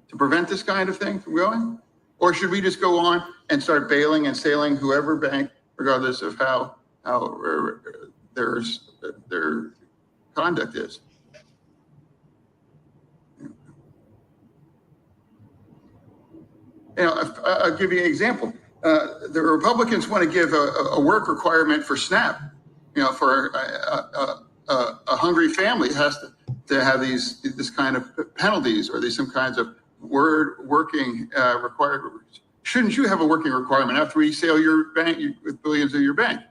to prevent this kind of thing from going? Or should we just go on and start bailing and sailing whoever bank, regardless of how their conduct is? You know, I'll give you an example. The Republicans want to give a work requirement for SNAP. You know, for a hungry family has to have this kind of penalties, or there's some kinds of working required. Shouldn't you have a working requirement after we sell your bank with billions of your bank?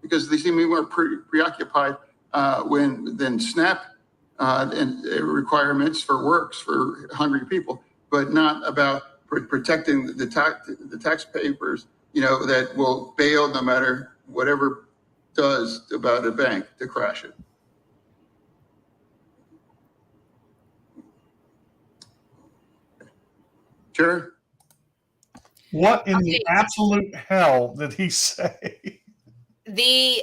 Because they seem to be more preoccupied than SNAP and requirements for works for hungry people, but not about protecting the taxpayers, you know, that will bail no matter whatever does about a bank to crash it. Sure.
What in the absolute hell did he say?
The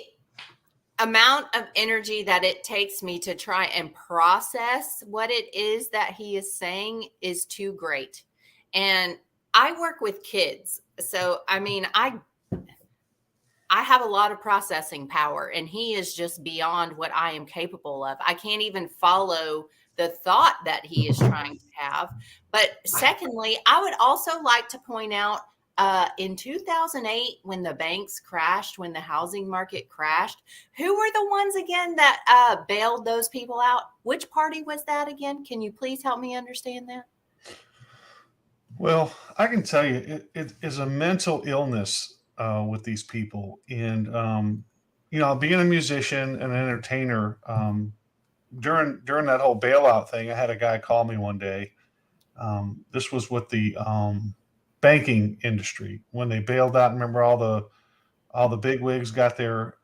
amount of energy that it takes me to try and process what it is that he is saying is too great. And I work with kids. So, I mean, I have a lot of processing power, and he is just beyond what I am capable of. I can't even follow the thought that he is trying to have. But secondly, I would also like to point out in 2008, when the banks crashed, when the housing market crashed, who were the ones again that bailed those people out? Which party was that again? Can you please help me understand that?
Well, I can tell you, it is a mental illness with these people, and being a musician and an entertainer, during that whole bailout thing, I had a guy call me one day. This was with the banking industry when they bailed out. Remember, all the bigwigs got their.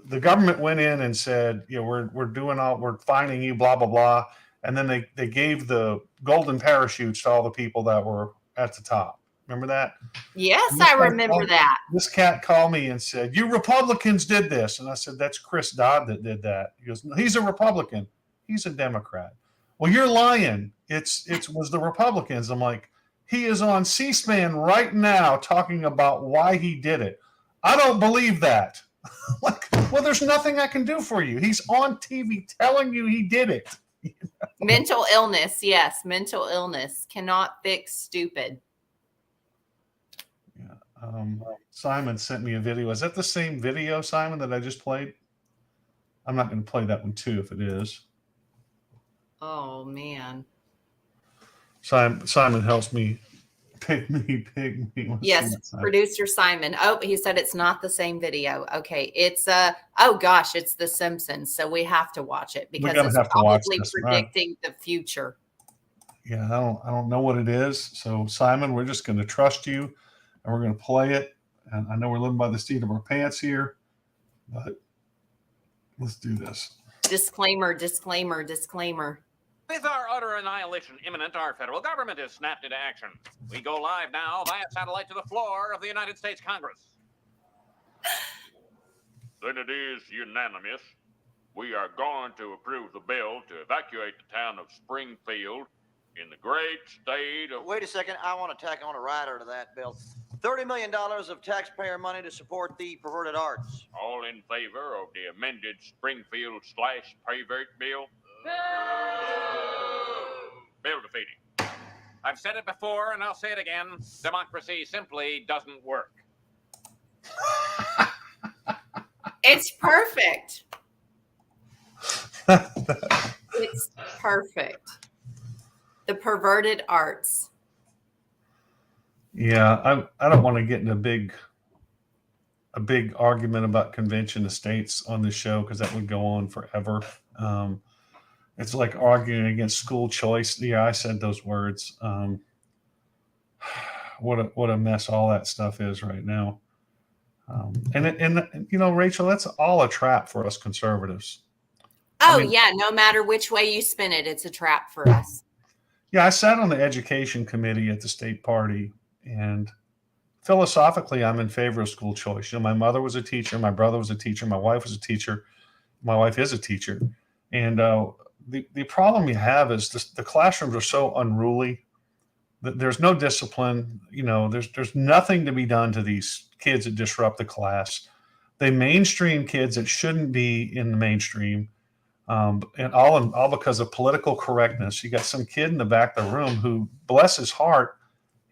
The government went in and said, we're fining you, blah blah blah, and then they gave the golden parachutes to all the people that were at the top. Remember that?
Yes, I remember that.
This cat called me and said, "You Republicans did this," and I said, "That's Chris Dodd that did that." He goes, "No, he's a Republican. He's a Democrat." Well, you're lying. It was the Republicans. I'm like, he is on C-SPAN right now talking about why he did it. I don't believe that. Like, well, there's nothing I can do for you. He's on TV telling you he did it.
Mental illness, yes, mental illness cannot fix stupid.
Yeah. Simon sent me a video. Is that the same video, Simon, that I just played? I'm not going to play that one too if it is.
Oh man.
Simon helps me pick me.
Yes, producer Simon. Oh, he said it's not the same video. Okay, it's oh gosh, it's The Simpsons, so we have to watch it because it's probably predicting the future.
Yeah, I don't know what it is. So Simon, we're just going to trust you, and we're going to play it. And I know we're living by the seat of our pants here, but let's do this.
Disclaimer, disclaimer, disclaimer.
With our utter annihilation imminent, our federal government has snapped into action. We go live now via satellite to the floor of the United States Congress.
Then it is unanimous. We are going to approve the bill to evacuate the town of Springfield in the great state of...
Wait a second. I want to tack on a rider to that bill. $30 million of taxpayer money to support the perverted arts.
All in favor of the amended Springfield/pervert bill? Bill defeated.
I've said it before and I'll say it again. Democracy simply doesn't work.
It's perfect. It's perfect. The perverted arts.
Yeah, I don't want to get in a big argument about convention of states on this show because that would go on forever. It's like arguing against school choice. Yeah, I said those words. What a mess all that stuff is right now. And Rachel, that's all a trap for us conservatives.
Oh, yeah, no matter which way you spin it, it's a trap for us.
Yeah, I sat on the education committee at the state party, and philosophically, I'm in favor of school choice. My mother was a teacher, my brother was a teacher, my wife was a teacher, my wife is a teacher, and the problem you have is the classrooms are so unruly that there's no discipline. There's nothing to be done to these kids that disrupt the class. They mainstream kids that shouldn't be in the mainstream, and all because of political correctness. You got some kid in the back of the room who, bless his heart,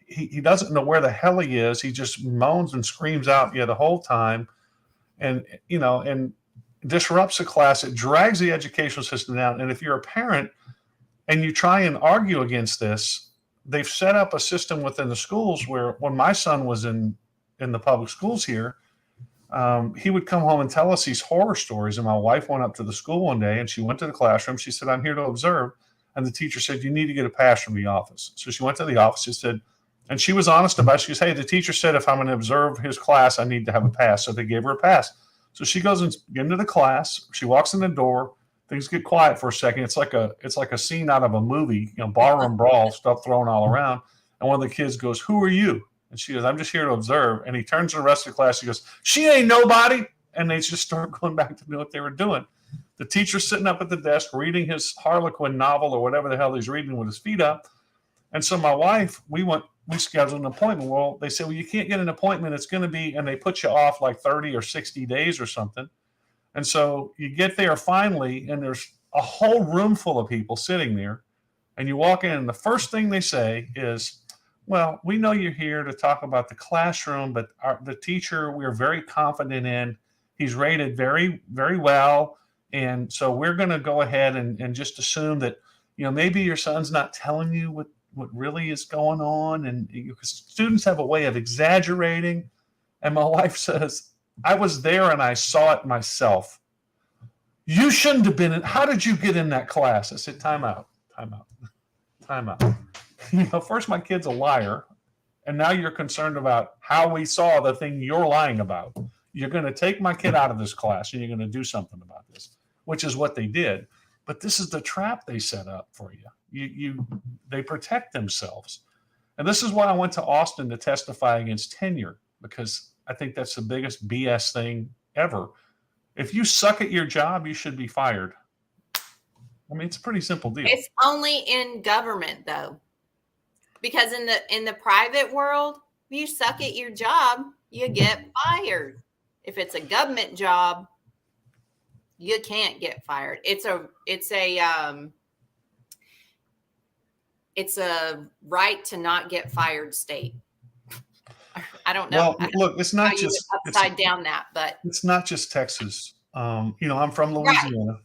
he doesn't know where the hell he is. He just moans and screams out the whole time, and disrupts the class. It drags the educational system down. And if you're a parent and you try and argue against this, they've set up a system within the schools where when my son was in the public schools here, he would come home and tell us these horror stories. And my wife went up to the school one day and she went to the classroom. She said, "I'm here to observe." And the teacher said, "You need to get a pass from the office." So she went to the office. She said, and she was honest about it. She goes, "Hey, the teacher said if I'm going to observe his class, I need to have a pass." So they gave her a pass. So she goes into the class. She walks in the door. Things get quiet for a second. It's like a scene out of a movie, barroom brawl, stuff thrown all around. And one of the kids goes, "Who are you?" And she goes, "I'm just here to observe." And he turns to the rest of the class. He goes, "She ain't nobody." And they just start going back to do what they were doing. The teacher's sitting up at the desk reading his Harlequin novel or whatever the hell he's reading with his feet up. And so my wife, we went we scheduled an appointment. Well, they said, well, you can't get an appointment. It's going to be, and they put you off like 30 or 60 days or something. And so you get there finally, and there's a whole room full of people sitting there. And you walk in, and the first thing they say is, well, we know you're here to talk about the classroom, but the teacher we're very confident in, he's rated very, very well. And so we're going to go ahead and just assume that, maybe your son's not telling you what really is going on. And students have a way of exaggerating. And my wife says, I was there and I saw it myself. You shouldn't have been in. How did you get in that class? I said, time out. First my kid's a liar, and now you're concerned about how we saw the thing you're lying about. You're going to take my kid out of this class and you're going to do something about this, which is what they did. But this is the trap they set up for you. They protect themselves. And this is why I went to Austin to testify against tenure, because I think that's the biggest BS thing ever. If you suck at your job, you should be fired. I mean, it's a pretty simple deal.
It's only in government, though, because in the private world, if you suck at your job, you get fired. If it's a government job, you can't get fired. It's a right to not get fired state. I don't know.
Well, look, it's not just
upside down that, but
it's not just Texas. I'm from Louisiana.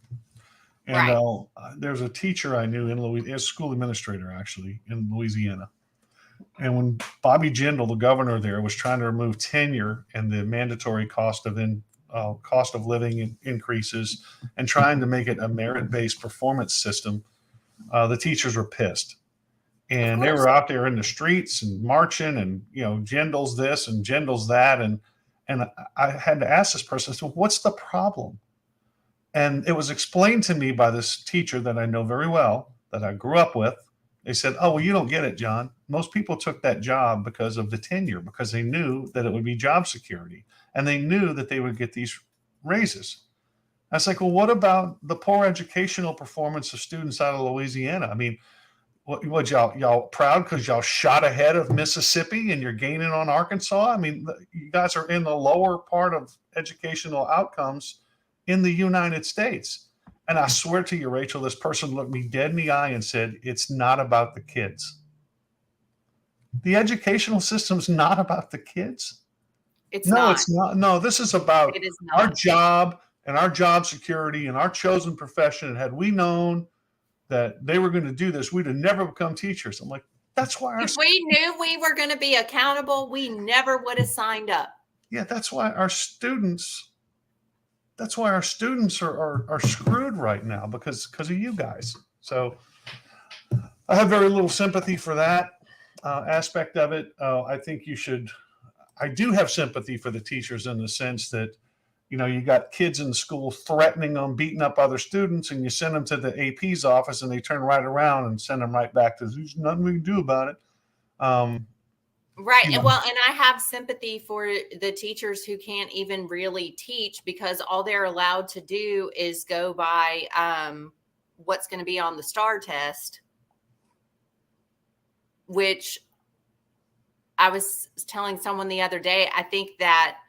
Right.
And there's a teacher I knew in Louisiana, a school administrator actually in Louisiana. And when Bobby Jindal, the governor there, was trying to remove tenure and the mandatory cost of living increases and trying to make it a merit-based performance system, the teachers were pissed. And they were out there in the streets and marching and, Jindal's this and Jindal's that. And I had to ask this person, so what's the problem? And it was explained to me by this teacher that I know very well, that I grew up with. They said, oh, well, you don't get it, John. Most people took that job because of the tenure, because they knew that it would be job security. And they knew that they would get these raises. I was like, well, what about the poor educational performance of students out of Louisiana? I mean, what y'all proud because y'all shot ahead of Mississippi and you're gaining on Arkansas? I mean, you guys are in the lower part of educational outcomes in the United States. And I swear to you, Rachel, this person looked me dead in the eye and said, it's not about the kids. The educational system's not about the kids.
It's not.
It's not. No, this is about our job and our job security and our chosen profession. And had we known that they were going to do this, we'd have never become teachers. I'm like, that's why.
If we knew we were going to be accountable, we never would have signed up.
Yeah, that's why our students are screwed right now because of you guys. So I have very little sympathy for that aspect of it. I think I do have sympathy for the teachers in the sense that, you got kids in school threatening them, beating up other students, and you send them to the AP's office and they turn right around and send them right back to, there's nothing we can do about it.
Right. And I have sympathy for the teachers who can't even really teach because all they're allowed to do is go by what's going to be on the STAR test, which I was telling someone the other day. I think that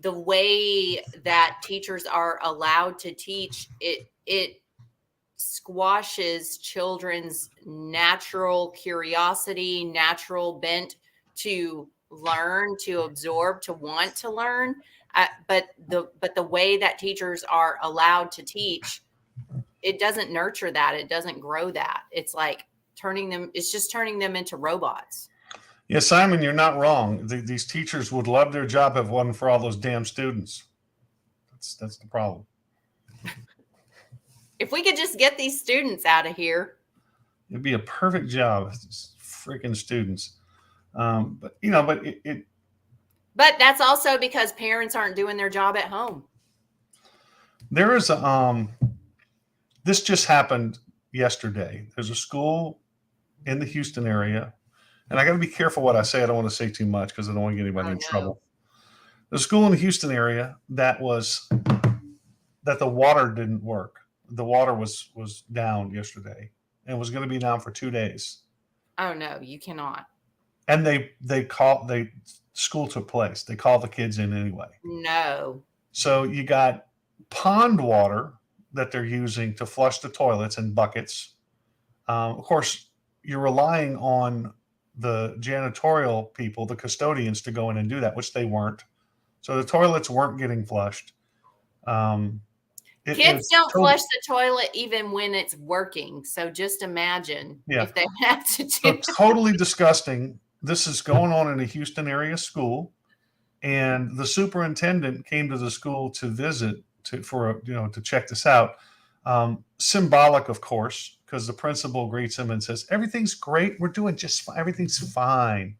the way that teachers are allowed to teach, it squashes children's natural curiosity, natural bent to learn, to absorb, to want to learn. But the way that teachers are allowed to teach, it doesn't nurture that. It doesn't grow that. It's like it's just turning them into robots.
Yeah, Simon, you're not wrong. These teachers would love their job if it wasn't for all those damn students. That's the problem.
If we could just get these students out of here.
It'd be a perfect job. It's freaking students. But
that's also because parents aren't doing their job at home.
There is this just happened yesterday. There's a school in the Houston area, and I got to be careful what I say. I don't want to say too much because I don't want to get anybody in trouble. The school in the Houston area that the water didn't work. The water was down yesterday and was going to be down for 2 days.
Oh no, you cannot.
And school took place. They called the kids in anyway.
No.
So you got pond water that they're using to flush the toilets in buckets. Of course, you're relying on the janitorial people, the custodians, to go in and do that, which they weren't. So the toilets weren't getting flushed.
Kids don't flush the toilet even when it's working. So just imagine if they have to do
so totally disgusting. This is going on in a Houston area school, and the superintendent came to the school to visit to check this out. Symbolic, of course, because the principal greets him and says, "Everything's great. We're doing just fine. Everything's fine."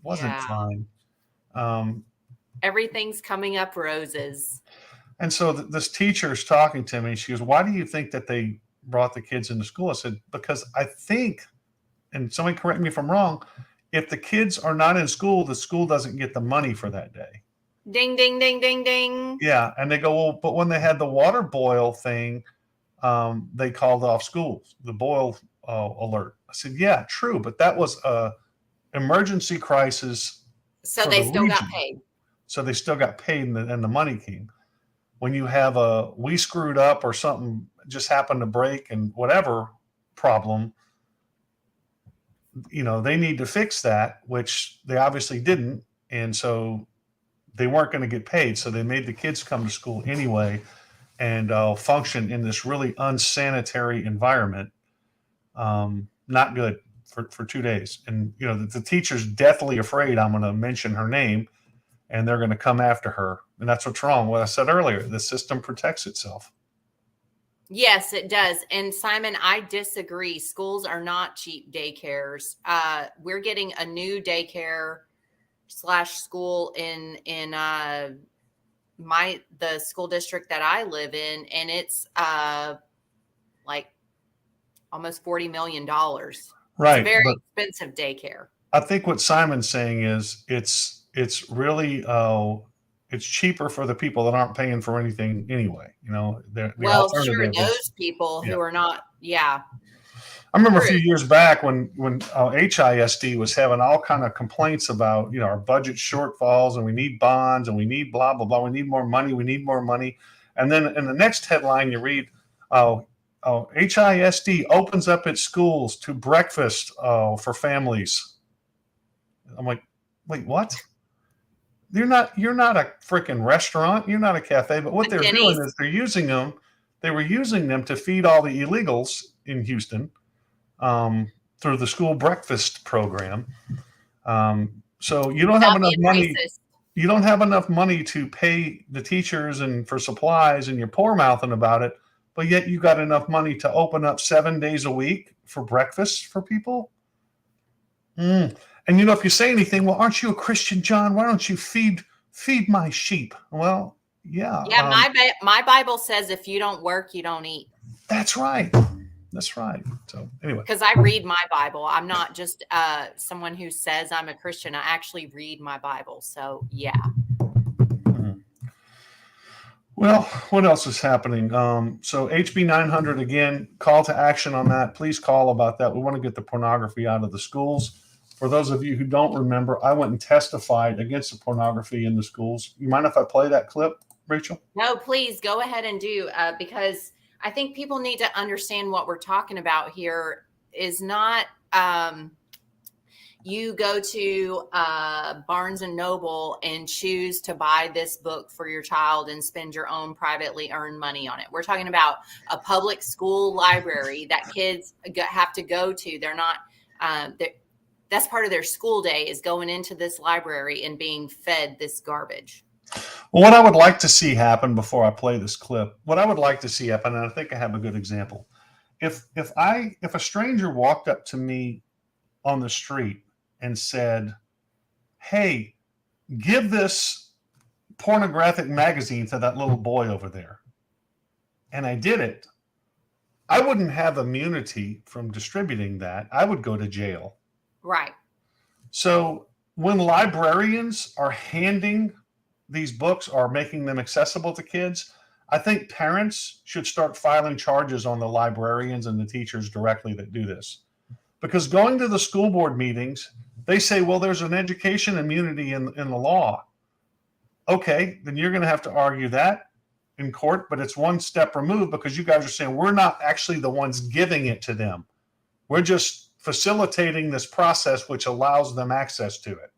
Wasn't fine.
Everything's coming up roses.
And so this teacher is talking to me. She goes, "Why do you think that they brought the kids into school?" I said, "Because I think," and somebody correct me if I'm wrong, if the kids are not in school, the school doesn't get the money for that day.
Ding, ding, ding, ding, ding.
Yeah. And they go, "Well, but when they had the water boil thing, they called off schools, the boil alert." I said, "Yeah, true. But that was a emergency crisis."
So they still got paid.
So they still got paid and the money came. When you have we screwed up or something just happened to break and whatever problem, they need to fix that, which they obviously didn't. And so they weren't going to get paid. So they made the kids come to school anyway and function in this really unsanitary environment. Not good for 2 days. And, the teacher's deathly afraid I'm going to mention her name and they're going to come after her. And that's what's wrong. What I said earlier, the system protects itself.
Yes, it does. And Simon, I disagree. Schools are not cheap daycares. We're getting a new daycare / school in the school district that I live in, and it's like almost $40 million.
Right.
It's a very expensive daycare.
I think what Simon's saying is it's really it's cheaper for the people that aren't paying for anything anyway.
Well, sure, those people who are not. Yeah.
I remember a few years back when HISD was having all kind of complaints about our budget shortfalls and we need bonds and we need blah blah blah. We need more money. We need more money. And then in the next headline you read, HISD opens up its schools to breakfast for families. I'm like, wait, what? You're not a freaking restaurant. You're not a cafe. But what they're doing is they were using them to feed all the illegals in Houston through the school breakfast program. So you don't have enough money. You don't have enough money to pay the teachers and for supplies, and you're poor mouthing about it. But yet you got enough money to open up 7 days a week for breakfast for people. And if you say anything, well, aren't you a Christian, John? Why don't you feed my sheep? Well, yeah.
Yeah, my Bible says if you don't work, you don't eat.
That's right. That's right. So anyway.
Because I read my Bible. I'm not just someone who says I'm a Christian. I actually read my Bible. So, yeah.
Mm-hmm. Well, what else is happening? So HB 900, again, call to action on that. Please call about that. We want to get the pornography out of the schools. For those of you who don't remember, I went and testified against the pornography in the schools. You mind if I play that clip, Rachel?
No, please go ahead and do, because I think people need to understand what we're talking about here is not you go to Barnes and Noble and choose to buy this book for your child and spend your own privately earned money on it. We're talking about a public school library that kids have to go to. They're not that's part of their school day is going into this library and being fed this garbage.
Well, what I would like to see happen before I play this clip, what I would like to see happen, and I think I have a good example. If a stranger walked up to me on the street and said, "Hey, give this pornographic magazine to that little boy over there," and I did it, I wouldn't have immunity from distributing that. I would go to jail.
Right.
So when librarians are handing these books or making them accessible to kids, I think parents should start filing charges on the librarians and the teachers directly that do this. Because going to the school board meetings, they say, well, there's an education immunity in the law. Okay, then you're going to have to argue that in court, but it's one step removed because you guys are saying we're not actually the ones giving it to them. We're just facilitating this process which allows them access to it.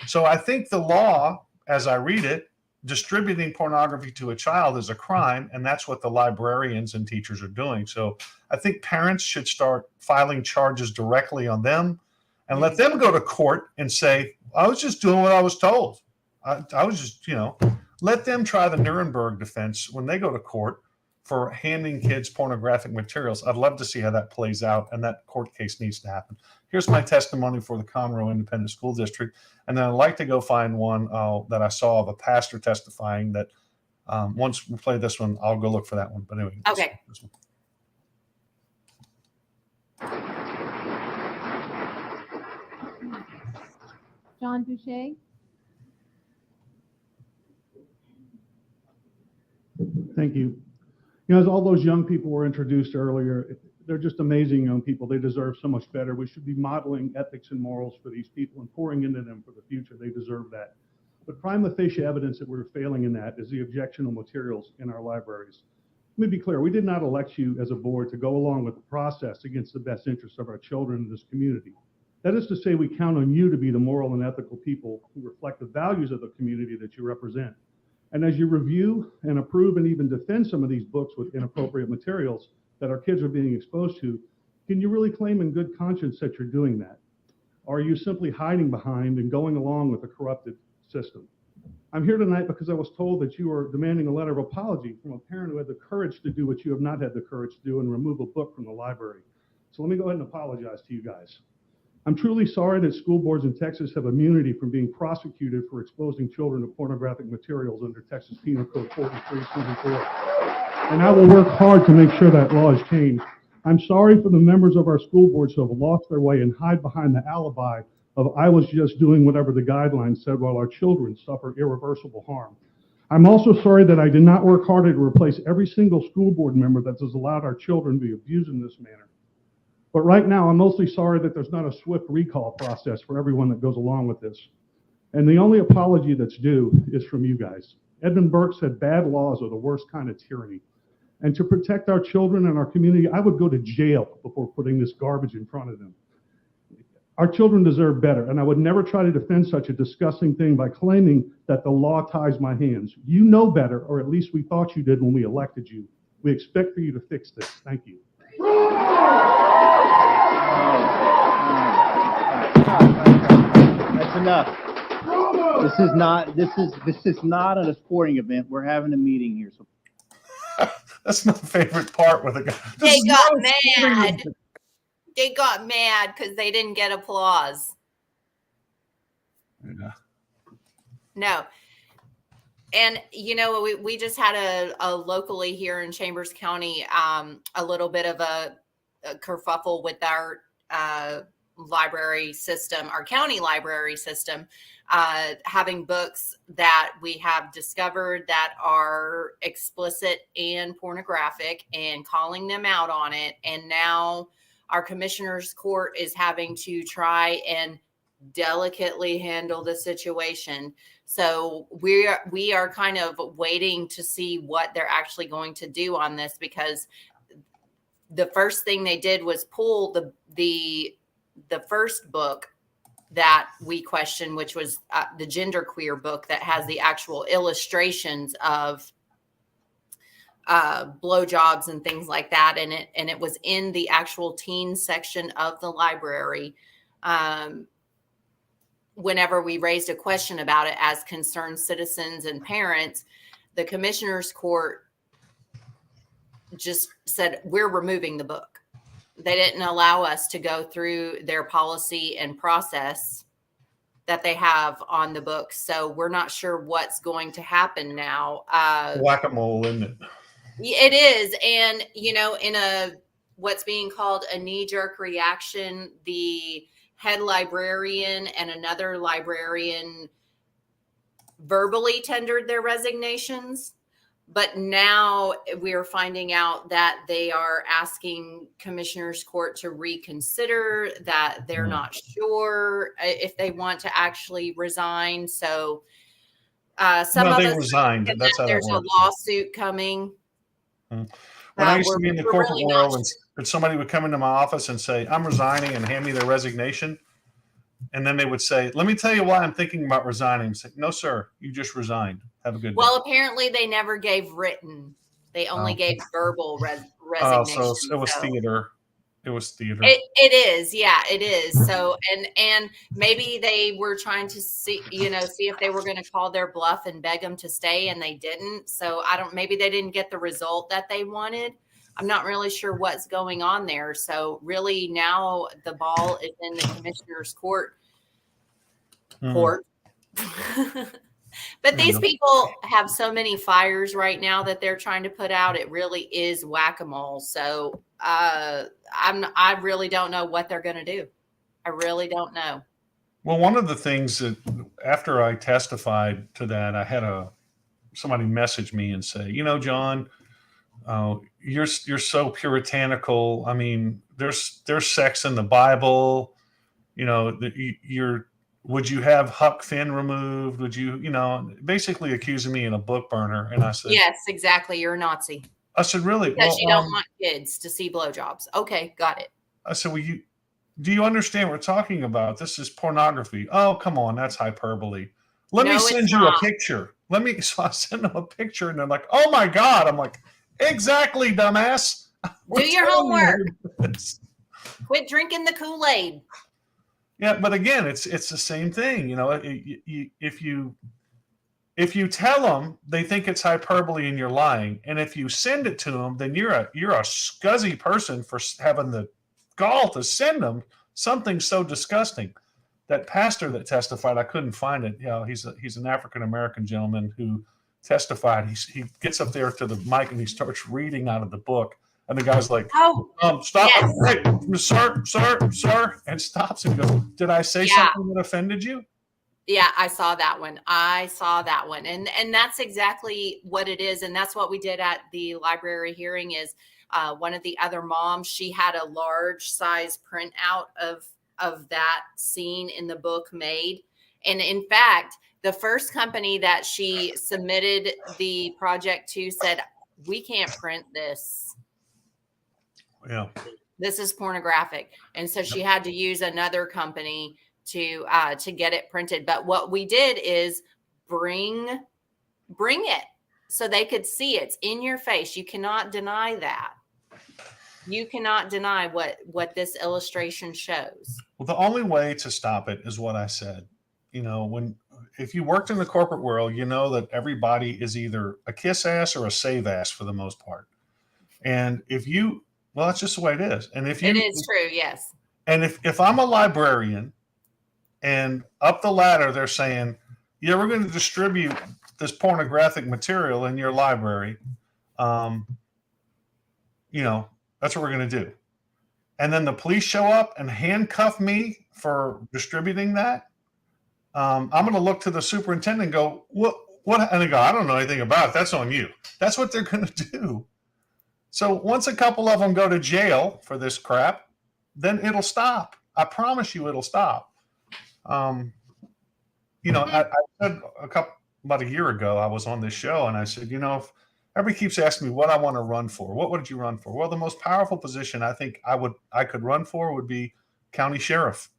So I think the law, as I read it, distributing pornography to a child is a crime, and that's what the librarians and teachers are doing. So I think parents should start filing charges directly on them and let them go to court and say, I was just doing what I was told. I was just, let them try the Nuremberg defense when they go to court for handing kids pornographic materials. I'd love to see how that plays out, and that court case needs to happen. Here's my testimony for the Conroe Independent School District. And then I'd like to go find one that I saw of a pastor testifying that once we play this one, I'll go look for that one. But anyway.
Okay.
This one.
John Boucher.
Thank you. As all those young people were introduced earlier, they're just amazing young people. They deserve so much better. We should be modeling ethics and morals for these people and pouring into them for the future. They deserve that. But prima facie evidence that we're failing in that is the objectionable materials in our libraries. Let me be clear. We did not elect you as a board to go along with the process against the best interests of our children in this community. That is to say, we count on you to be the moral and ethical people who reflect the values of the community that you represent. And as you review and approve and even defend some of these books with inappropriate materials that our kids are being exposed to, can you really claim in good conscience that you're doing that? Or are you simply hiding behind and going along with a corrupted system? I'm here tonight because I was told that you are demanding a letter of apology from a parent who had the courage to do what you have not had the courage to do and remove a book from the library. So let me go ahead and apologize to you guys. I'm truly sorry that school boards in Texas have immunity from being prosecuted for exposing children to pornographic materials under Texas Penal Code 4324. And I will work hard to make sure that law is changed. I'm sorry for the members of our school boards who have lost their way and hide behind the alibi of I was just doing whatever the guidelines said while our children suffer irreversible harm. I'm also sorry that I did not work harder to replace every single school board member that has allowed our children to be abused in this manner. But right now, I'm mostly sorry that there's not a swift recall process for everyone that goes along with this. And the only apology that's due is from you guys. Edmund Burke said bad laws are the worst kind of tyranny. And to protect our children and our community, I would go to jail before putting this garbage in front of them. Our children deserve better, and I would never try to defend such a disgusting thing by claiming that the law ties my hands. You know better, or at least we thought you did when we elected you. We expect for you to fix this. Thank you.
That's enough. This is not a sporting event. We're having a meeting here. So
That's my favorite part with the guy.
They got mad. They got mad because they didn't get applause.
Yeah.
No. And, we just had a locally here in Chambers County, a little bit of a kerfuffle with our library system, our county library system, having books that we have discovered that are explicit and pornographic and calling them out on it. And now our commissioner's court is having to try and delicately handle the situation. So we are kind of waiting to see what they're actually going to do on this, because the first thing they did was pull the first book that we questioned, which was the genderqueer book that has the actual illustrations of blowjobs and things like that in it, and it was in the actual teen section of the library. Whenever we raised a question about it as concerned citizens and parents, the commissioner's court just said, we're removing the book. They didn't allow us to go through their policy and process that they have on the books. So we're not sure what's going to happen now.
Whack-a-mole, isn't it?
It is. And, in what's being called a knee-jerk reaction, the head librarian and another librarian verbally tendered their resignations, But now we're finding out that they are asking Commissioners Court to reconsider, that they're not sure if they want to actually resign. So some
No,
of
they
us
resigned.
think
That's
that
how that
there's a
works.
lawsuit coming.
When I used
We're
to be in the
we're
corporate
really not
world
sure.
and somebody would come into my office and say, I'm resigning, and hand me their resignation. And then they would say, let me tell you why I'm thinking about resigning. Say, no, sir, you just resigned. Have a good day.
Well, apparently they never gave written. They only gave verbal resignation.
So it was theater. It was theater.
It is, yeah, it is. So and maybe they were trying to see if they were going to call their bluff and beg them to stay, and they didn't. So maybe they didn't get the result that they wanted. I'm not really sure what's going on there. So really now the ball is in the Commissioner's Court. But these people have so many fires right now that they're trying to put out. It really is whack-a-mole. So I really don't know what they're going to do. I really don't know.
Well, one of the things that after I testified to that, I had somebody message me and say, Jon, you're so puritanical. I mean, there's sex in the Bible. Would you have Huck Finn removed? Would you, basically accusing me in a book burner? And I said,
yes, exactly. You're a Nazi.
I said, really?
Because you don't want kids to see blowjobs. Okay, got it.
I said, well, do you understand what we're talking about? This is pornography. Oh, come on, that's hyperbole. Let me send you a picture. So I send them a picture, and they're like, oh my God. I'm like, exactly, dumbass.
Do your homework. Quit drinking the Kool-Aid.
Yeah, but again, it's the same thing. If you tell them, they think it's hyperbole and you're lying, and if you send it to them, then you're a scuzzy person for having the gall to send them something so disgusting. That pastor that testified, I couldn't find it. He's an African American gentleman who testified. He gets up there to the mic and he starts reading out of the book. And the guy's like, stop. Yes. Hey, sir, and stops and goes, did I say something that offended you?
Yeah, I saw that one. And that's exactly what it is. And that's what we did at the library hearing is one of the other moms, she had a large size printout of that scene in the book made. And in fact, the first company that she submitted the project to said, we can't print this.
Yeah.
This is pornographic. And so she had to use another company to get it printed. But what we did is bring it so they could see it's in your face. You cannot deny that. You cannot deny what this illustration shows.
Well, the only way to stop it is what I said. If you worked in the corporate world, you know that everybody is either a kiss ass or a save ass for the most part. And well, that's just the way it is. And it is
true, yes.
And if I'm a librarian and up the ladder, they're saying, yeah, we're going to distribute this pornographic material in your library. That's what we're going to do. And then the police show up and handcuff me for distributing that. I'm going to look to the superintendent and go, what? And they go, I don't know anything about it. That's on you. That's what they're going to do. So once a couple of them go to jail for this crap, then it'll stop. I promise you it'll stop. I said about a year ago, I was on this show and I said, if everybody keeps asking me what I want to run for, what would you run for? Well, the most powerful position I think I could run for would be county sheriff.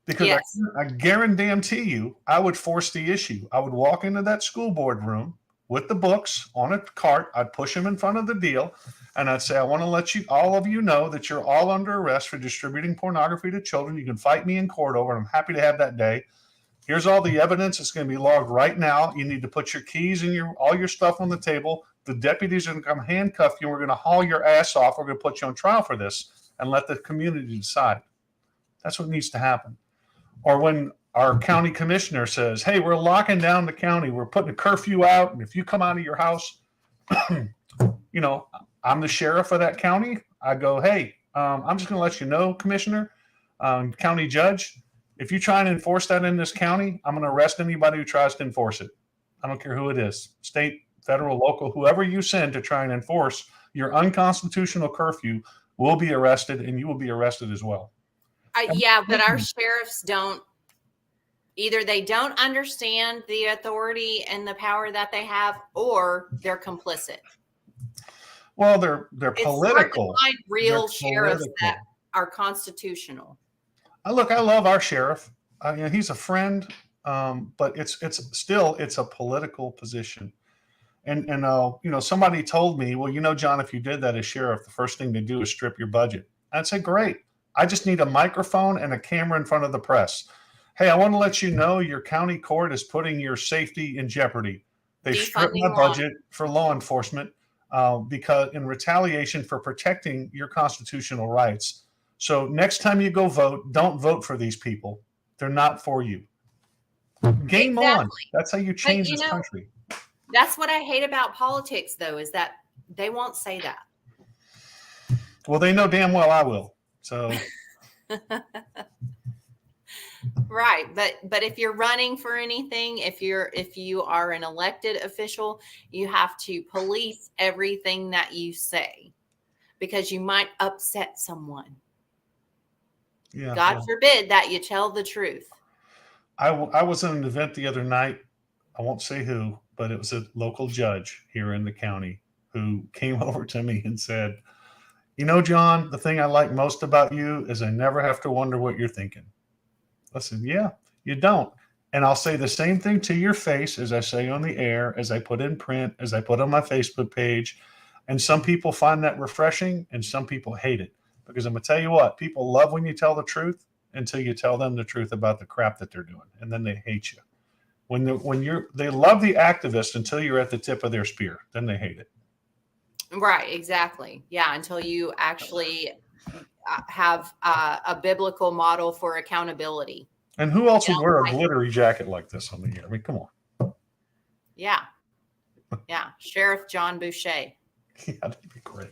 Because yes. I guarantee you, I would force the issue. I would walk into that school board room with the books on a cart. I'd push them in front of the deal. And I'd say, I want to let all of you know that you're all under arrest for distributing pornography to children. You can fight me in court over it. I'm happy to have that day. Here's all the evidence. It's going to be logged right now. You need to put your keys and all your stuff on the table. The deputies are going to come handcuff you. We're going to haul your ass off. We're going to put you on trial for this and let the community decide. That's what needs to happen. Or when our county commissioner says, hey, we're locking down the county. We're putting a curfew out. And if you come out of your house, I'm the sheriff of that county. I go, hey, I'm just going to let you know, commissioner, county judge, if you try and enforce that in this county, I'm going to arrest anybody who tries to enforce it. I don't care who it is, state, federal, local, whoever you send to try and enforce your unconstitutional curfew will be arrested, and you will be arrested as well.
Yeah, but our sheriffs don't. Either they don't understand the authority and the power that they have, or they're complicit.
Well, they're
It's
political.
hard to find real
They're
sheriffs
political.
that are constitutional.
I love our sheriff. He's a friend, but it's a political position. And somebody told me, well, John, if you did that as sheriff, the first thing to do is strip your budget. I'd say, great. I just need a microphone and a camera in front of the press. Hey, I want to let you know your county court is putting your safety in jeopardy. They stripped my budget for law enforcement because in retaliation for protecting your constitutional rights. So next time you go vote, don't vote for these people. They're not for you. Game on. That's how you change this country.
That's what I hate about politics, though, is that they won't say that.
Well, they know damn well I will. So.
Right. But if you're running for anything, if you are an elected official, you have to police everything that you say because you might upset someone. Yeah, God forbid that you tell the truth.
I was at an event the other night. I won't say who, but it was a local judge here in the county who came over to me and said, John, the thing I like most about you is I never have to wonder what you're thinking. I said, yeah, you don't. And I'll say the same thing to your face as I say on the air, as I put in print, as I put on my Facebook page. And some people find that refreshing and some people hate it. Because I'm going to tell you what, people love when you tell the truth until you tell them the truth about the crap that they're doing. And then they hate you. They love the activist until you're at the tip of their spear. Then they hate it.
Right, exactly. Yeah, until you actually have a biblical model for accountability.
And who else would wear a glittery jacket like this on the air? I mean, come on.
Yeah. Yeah. Sheriff John Boucher.
Yeah, that'd be great.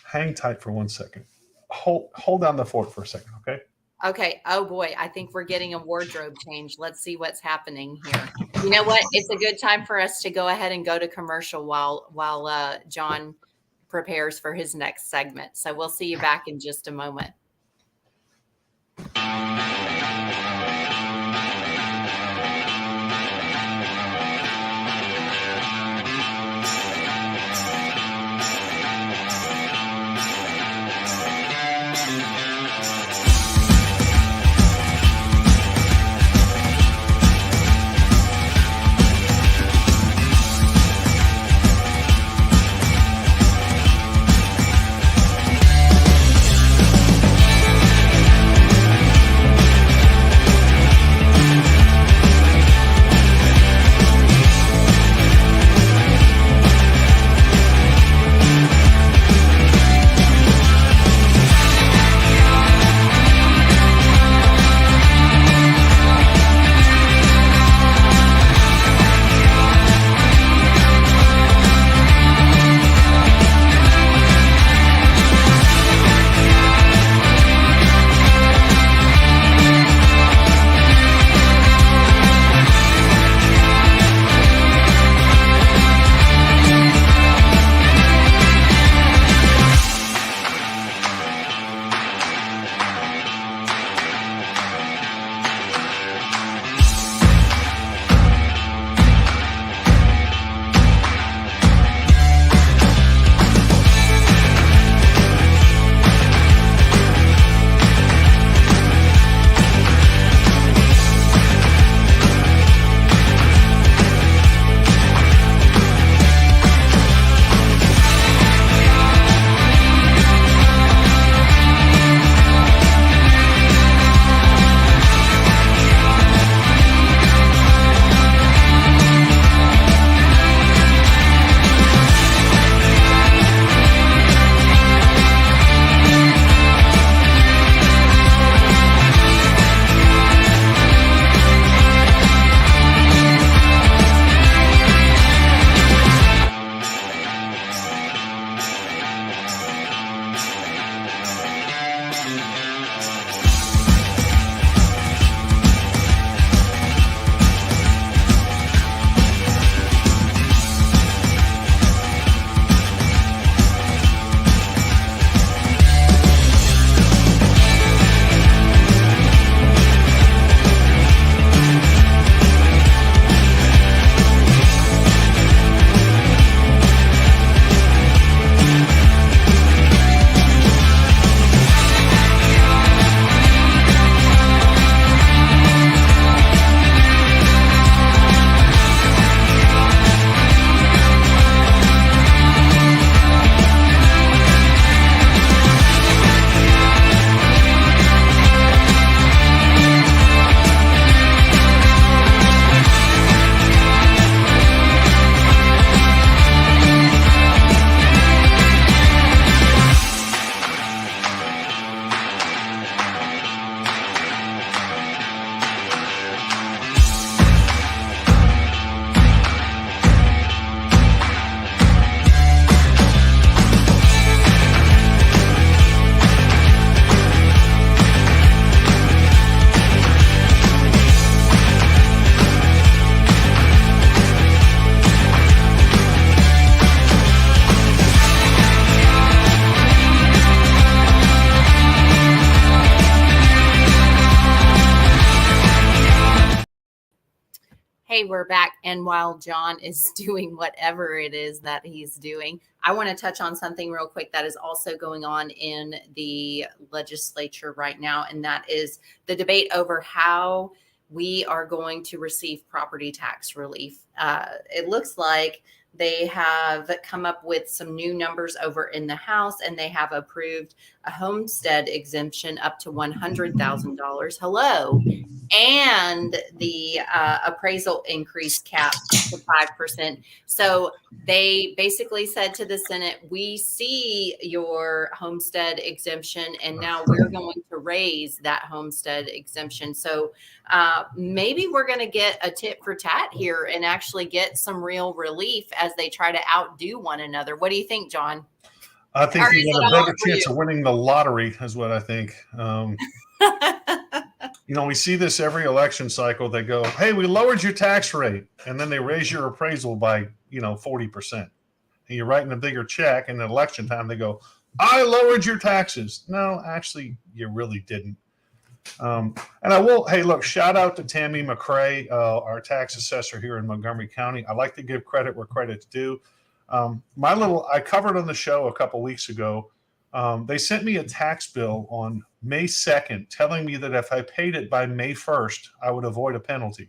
Hang tight for 1 second. Hold down the fort for a second, okay?
Okay. Oh boy, I think we're getting a wardrobe change. Let's see what's happening here. You know what? It's a good time for us to go ahead and go to commercial while John prepares for his next segment. So we'll see you back in just a moment. Hey, we're back. And while John is doing whatever it is that he's doing, I want to touch on something real quick that is also going on in the legislature right now. And that is the debate over how we are going to receive property tax relief. It looks like they have come up with some new numbers over in the House, and they have approved a homestead exemption up to $100,000. Hello. And the appraisal increase cap to 5%. So they basically said to the Senate, we see your homestead exemption, and now we're going to raise that homestead exemption. So maybe we're going to get a tit for tat here and actually get some real relief as they try to outdo one another. What do you think, John?
I think you have a better chance of winning the lottery, is what I think. We see this every election cycle. They go, hey, we lowered your tax rate. And then they raise your appraisal by, 40%. And you're writing a bigger check. And at election time, they go, I lowered your taxes. No, actually, you really didn't. And I will, hey, look, shout out to Tammy McCrae, our tax assessor here in Montgomery County. I like to give credit where credit's due. I covered on the show a couple weeks ago. They sent me a tax bill on May 2nd telling me that if I paid it by May 1st, I would avoid a penalty.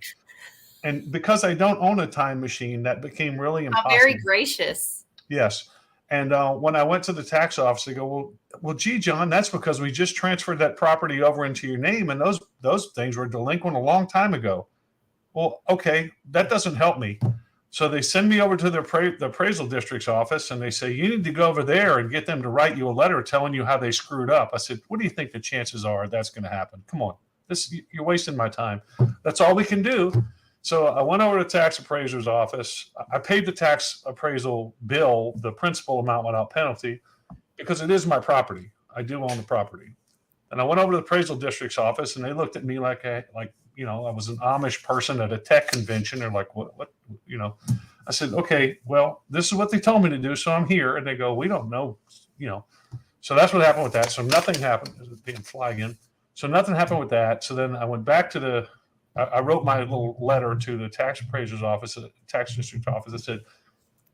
And because I don't own a time machine, that became really impossible.
How very gracious.
Yes. And when I went to the tax office, they go, well, gee, John, that's because we just transferred that property over into your name, and those things were delinquent a long time ago. Well, okay, that doesn't help me. So they send me over to the appraisal district's office, and they say, you need to go over there and get them to write you a letter telling you how they screwed up. I said, what do you think the chances are that's going to happen? Come on, you're wasting my time. That's all we can do. So I went over to the tax appraiser's office. I paid the tax appraisal bill, the principal amount without penalty, because it is my property. I do own the property. And I went over to the appraisal district's office, and they looked at me like I was an Amish person at a tech convention. They're like, what? I said, okay, well, this is what they told me to do, so I'm here. And they go, we don't know, So that's what happened with that. So nothing happened. Being fly again. So nothing happened with that. So then I went back to I wrote my little letter to the tax appraiser's office, the tax district office. I said,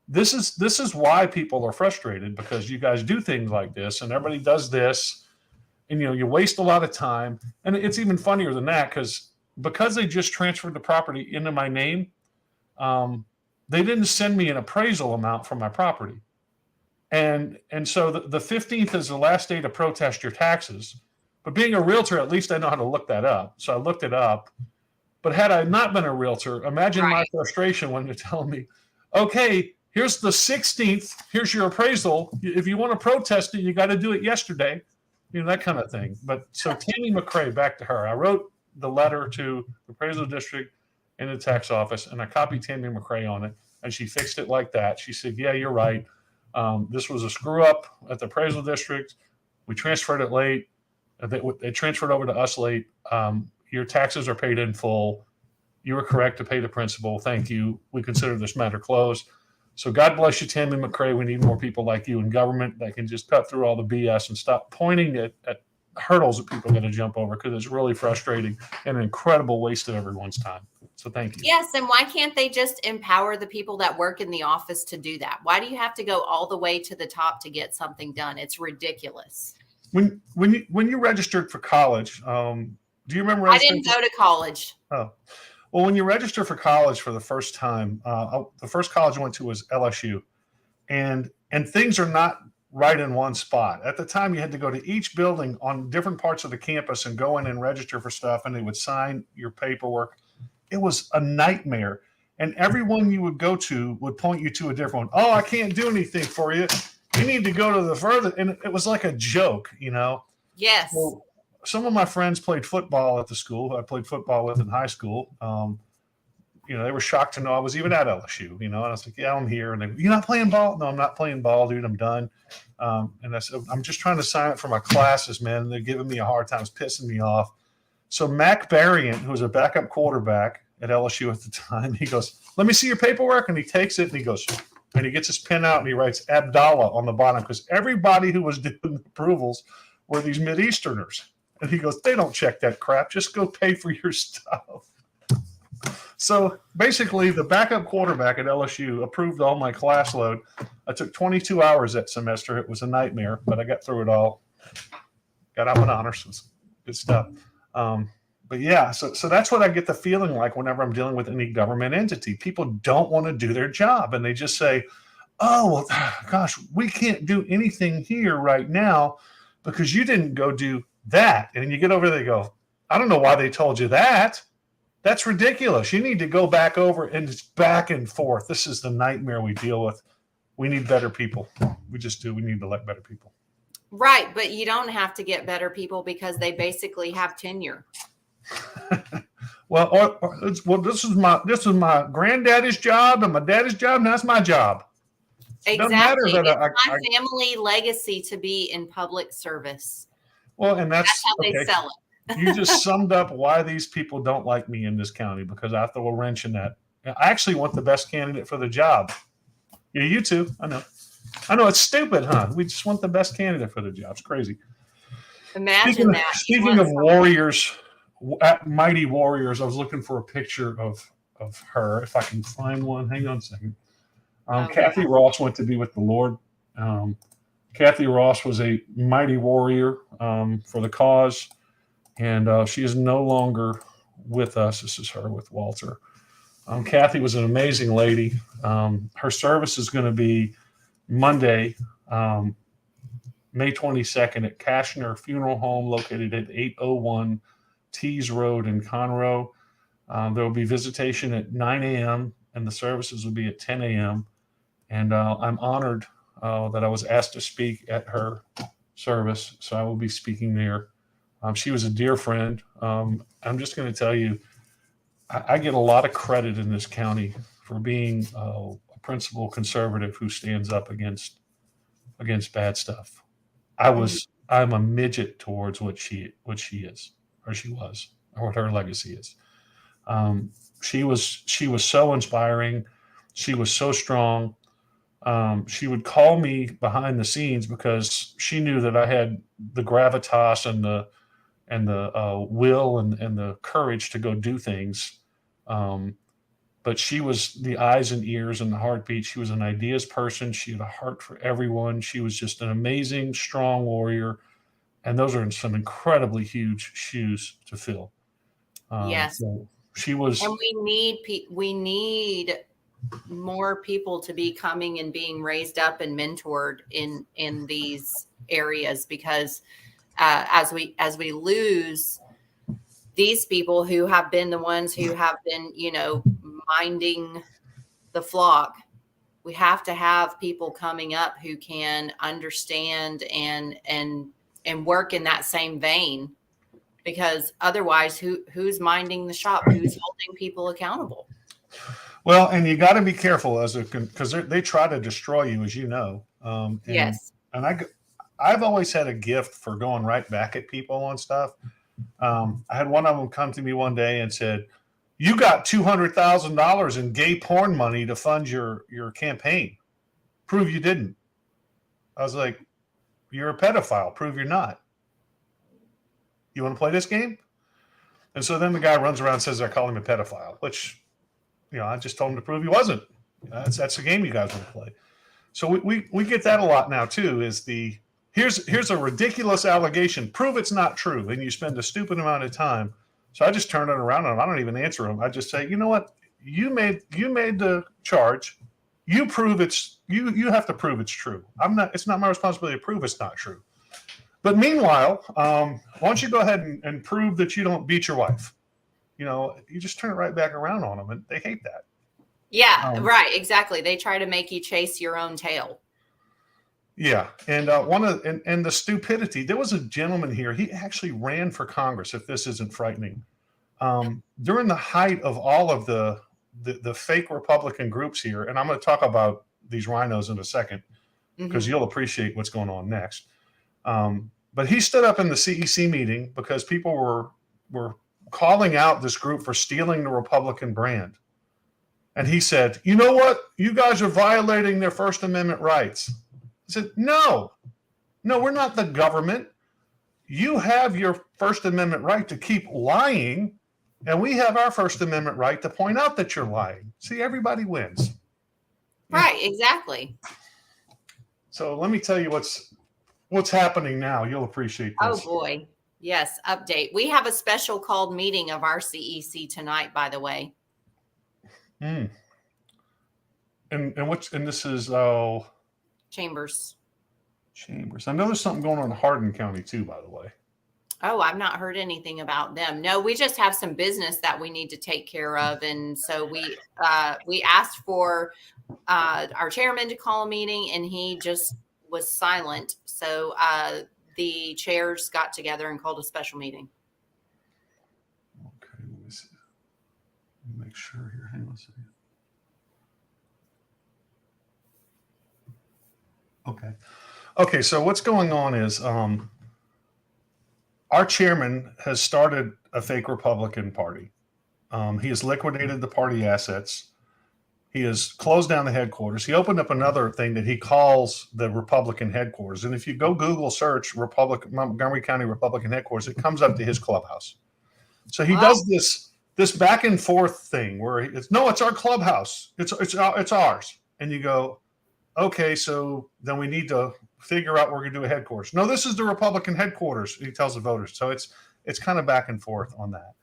this is why people are frustrated, because you guys do things like this, and everybody does this, and you waste a lot of time. And it's even funnier than that, because they just transferred the property into my name, they didn't send me an appraisal amount for my property. And so the 15th is the last day to protest your taxes. But being a realtor, at least I know how to look that up. So I looked it up. But had I not been a realtor, imagine my frustration when they're telling me, okay, here's the 16th, here's your appraisal. If you want to protest it, you got to do it yesterday. That kind of thing. But so Tammy McCrae, back to her. I wrote the letter to the appraisal district and the tax office, and I copied Tammy McCrae on it, and she fixed it like that. She said, yeah, you're right. This was a screw up at the appraisal district. We transferred it late. They transferred over to us late. Your taxes are paid in full. You were correct to pay the principal. Thank you. We consider this matter closed. So God bless you, Tammy McCrae. We need more people like you in government that can just cut through all the BS and stop pointing at hurdles that people are going to jump over, because it's really frustrating and an incredible waste of everyone's time. So thank you.
Yes, and why can't they just empower the people that work in the office to do that? Why do you have to go all the way to the top to get something done? It's ridiculous.
When you registered for college, do you remember?
I didn't go to college.
Oh, well, when you register for college for the first time, the first college I went to was LSU, and things are not right in one spot. At the time, you had to go to each building on different parts of the campus and go in and register for stuff, and they would sign your paperwork. It was a nightmare, and everyone you would go to would point you to a different one. Oh, I can't do anything for you. You need to go to the further, and it was like a joke,
Yes.
Well, some of my friends played football at the school who I played football with in high school. They were shocked to know I was even at LSU, and I was like, yeah, I'm here. And they, you're not playing ball? No, I'm not playing ball, dude. I'm done. And I said, I'm just trying to sign up for my classes, man. They're giving me a hard time. It's pissing me off. So Mac Barriant, who was a backup quarterback at LSU at the time, he goes, let me see your paperwork. And he takes it and he goes, and he gets his pen out and he writes Abdallah on the bottom, because everybody who was doing the approvals were these Mideasterners. And he goes, they don't check that crap. Just go pay for your stuff. So basically, the backup quarterback at LSU approved all my class load. I took 22 hours that semester. It was a nightmare, but I got through it all. Got out with honors. It was good stuff. But yeah, so that's what I get the feeling like whenever I'm dealing with any government entity. People don't want to do their job, and they just say, "Oh, well, gosh, we can't do anything here right now because you didn't go do that." And you get over there, they go, "I don't know why they told you that. That's ridiculous. You need to go back over," and it's back and forth. This is the nightmare we deal with. We need better people. We just do. We need to elect better people.
Right, but you don't have to get better people because they basically have tenure.
Well, this is my granddaddy's job and my daddy's job, and that's my job.
Exactly. It's my family legacy to be in public service.
Well, and that's
how they sell it.
You just summed up why these people don't like me in this county, because I throw a wrench in that. I actually want the best candidate for the job. Yeah, you too. I know it's stupid, huh? We just want the best candidate for the job. It's crazy.
Imagine that.
Speaking of warriors, mighty warriors, I was looking for a picture of her. If I can find one. Hang on a second. Kathy Ross went to be with the Lord. Kathy Ross was a mighty warrior for the cause, and she is no longer with us. This is her with Walter. Kathy was an amazing lady. Her service is going to be Monday, May 22nd at Cashner Funeral Home, located at 801 Tees Road in Conroe. There will be visitation at 9 a.m. and the services will be at 10 a.m. And I'm honored that I was asked to speak at her service, so I will be speaking there. She was a dear friend. I'm just going to tell you, I get a lot of credit in this county for being a principal conservative who stands up against bad stuff. I'm a midget towards what she is, or she was, or what her legacy is. She was so inspiring. She was so strong. She would call me behind the scenes because she knew that I had the gravitas and the will and the courage to go do things. But she was the eyes and ears and the heartbeat. She was an ideas person. She had a heart for everyone. She was just an amazing, strong warrior. And those are some incredibly huge shoes to fill.
Yes.
So she was. And
we need more people to be coming and being raised up and mentored in these areas, because as we lose these people who have been the ones who have been, minding the flock, we have to have people coming up who can understand and work in that same vein, because otherwise who's minding the shop? Who's holding people accountable?
Well, and you got to be careful because they try to destroy you, as you know.
Yes.
And I've always had a gift for going right back at people on stuff. I had one of them come to me one day and said, "You got $200,000 in gay porn money to fund your campaign. Prove you didn't." I was like, "You're a pedophile. Prove you're not. You want to play this game?" And so then the guy runs around and says I call him a pedophile, which, I just told him to prove he wasn't. That's the game you guys want to play. So we get that a lot now too. Is here's a ridiculous allegation. Prove it's not true, and you spend a stupid amount of time. So I just turn it around and I don't even answer them. I just say, you know what? You made the charge. You prove you have to prove it's true. It's not my responsibility to prove it's not true. But meanwhile, why don't you go ahead and prove that you don't beat your wife? You just turn it right back around on them, and they hate that.
Yeah, right. Exactly. They try to make you chase your own tail.
Yeah. And and the stupidity, there was a gentleman here. He actually ran for Congress, if this isn't frightening. During the height of all of the fake Republican groups here, and I'm going to talk about these rhinos in a second, because you'll appreciate what's going on next. But he stood up in the CEC meeting because people were calling out this group for stealing the Republican brand. And he said, "You know what? You guys are violating their First Amendment rights." I said, No, we're not the government. You have your First Amendment right to keep lying And we have our First Amendment right to point out that you're lying. See, everybody wins.
Right, exactly.
So let me tell you what's happening now. You'll appreciate
Oh
this.
boy. Yes, update. We have a special called meeting of our CEC tonight, by the way.
And this is
Chambers.
I know there's something going on in Hardin County too, by the way.
Oh, I've not heard anything about them. No, we just have some business that we need to take care of. And so we asked for our chairman to call a meeting, and he just was silent. So the chairs got together and called a special meeting.
Okay, let me see. Let me make sure here. Hang on a second. Okay, so what's going on is our chairman has started a fake Republican Party. He has liquidated the party assets. He has closed down the headquarters. He opened up another thing that he calls the Republican headquarters. And if you go Google search Montgomery County Republican headquarters, it comes up to his clubhouse. So he does this back and forth thing where it's our clubhouse. It's ours. And you go, okay, so then we need to figure out where we're going to do a headquarters. No, this is the Republican headquarters, he tells the voters. So it's kind of back and forth on that.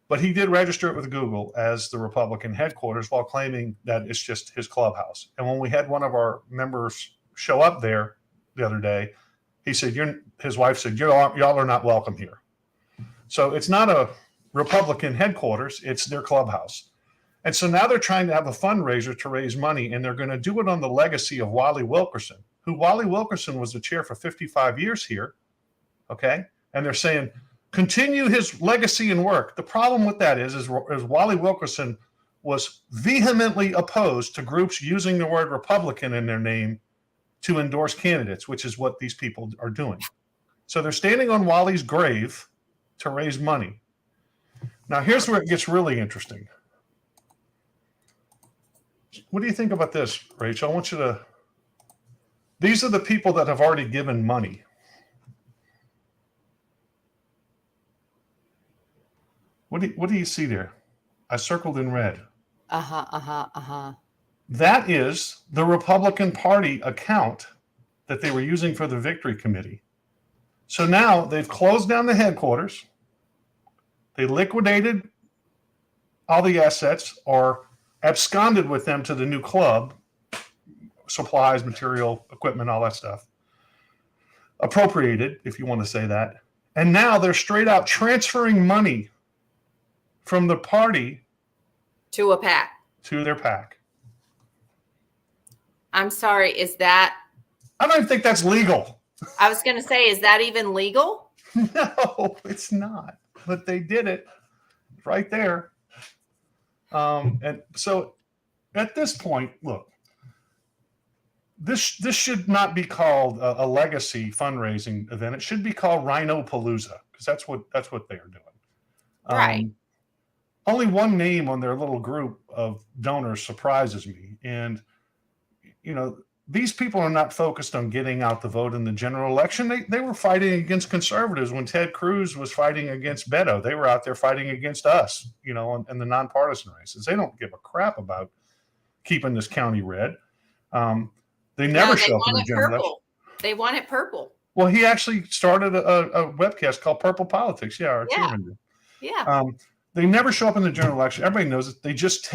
But he did register it with Google as the Republican headquarters while claiming that it's just his clubhouse. And when we had one of our members show up there the other day, he said, his wife said, y'all are not welcome here. So it's not a Republican headquarters, it's their clubhouse. And so now they're trying to have a fundraiser to raise money, and they're going to do it on the legacy of Wally Wilkerson, who Wally Wilkerson was the chair for 55 years here. Okay. And they're saying, continue his legacy and work. The problem with that is Wally Wilkerson was vehemently opposed to groups using the word Republican in their name to endorse candidates, which is what these people are doing. So they're standing on Wally's grave to raise money. Now, here's where it gets really interesting. What do you think about this, Rachel? I want you to. These are the people that have already given money. What do you see there? I circled in red. That is the Republican Party account that they were using for the Victory Committee. So now they've closed down the headquarters. They liquidated all the assets or absconded with them to the new club, supplies, material, equipment, all that stuff. Appropriated, if you want to say that. And now they're straight out transferring money from the party
to a PAC.
To their PAC.
I'm sorry, is that?
I don't even think that's legal.
I was going to say, is that even legal?
No, it's not. But they did it right there. And so at this point, look, this should not be called a legacy fundraising event. It should be called Rhino Palooza, because that's what they are doing.
Right.
Only one name on their little group of donors surprises me. And, these people are not focused on getting out the vote in the general election. They were fighting against conservatives when Ted Cruz was fighting against Beto. They were out there fighting against us, in the nonpartisan races. They don't give a crap about keeping this county red. They never show up in the general election.
They want it purple.
Well, he actually started a webcast called Purple Politics. Yeah, our chairman did.
Yeah.
They never show up in the general election. Everybody knows it. They just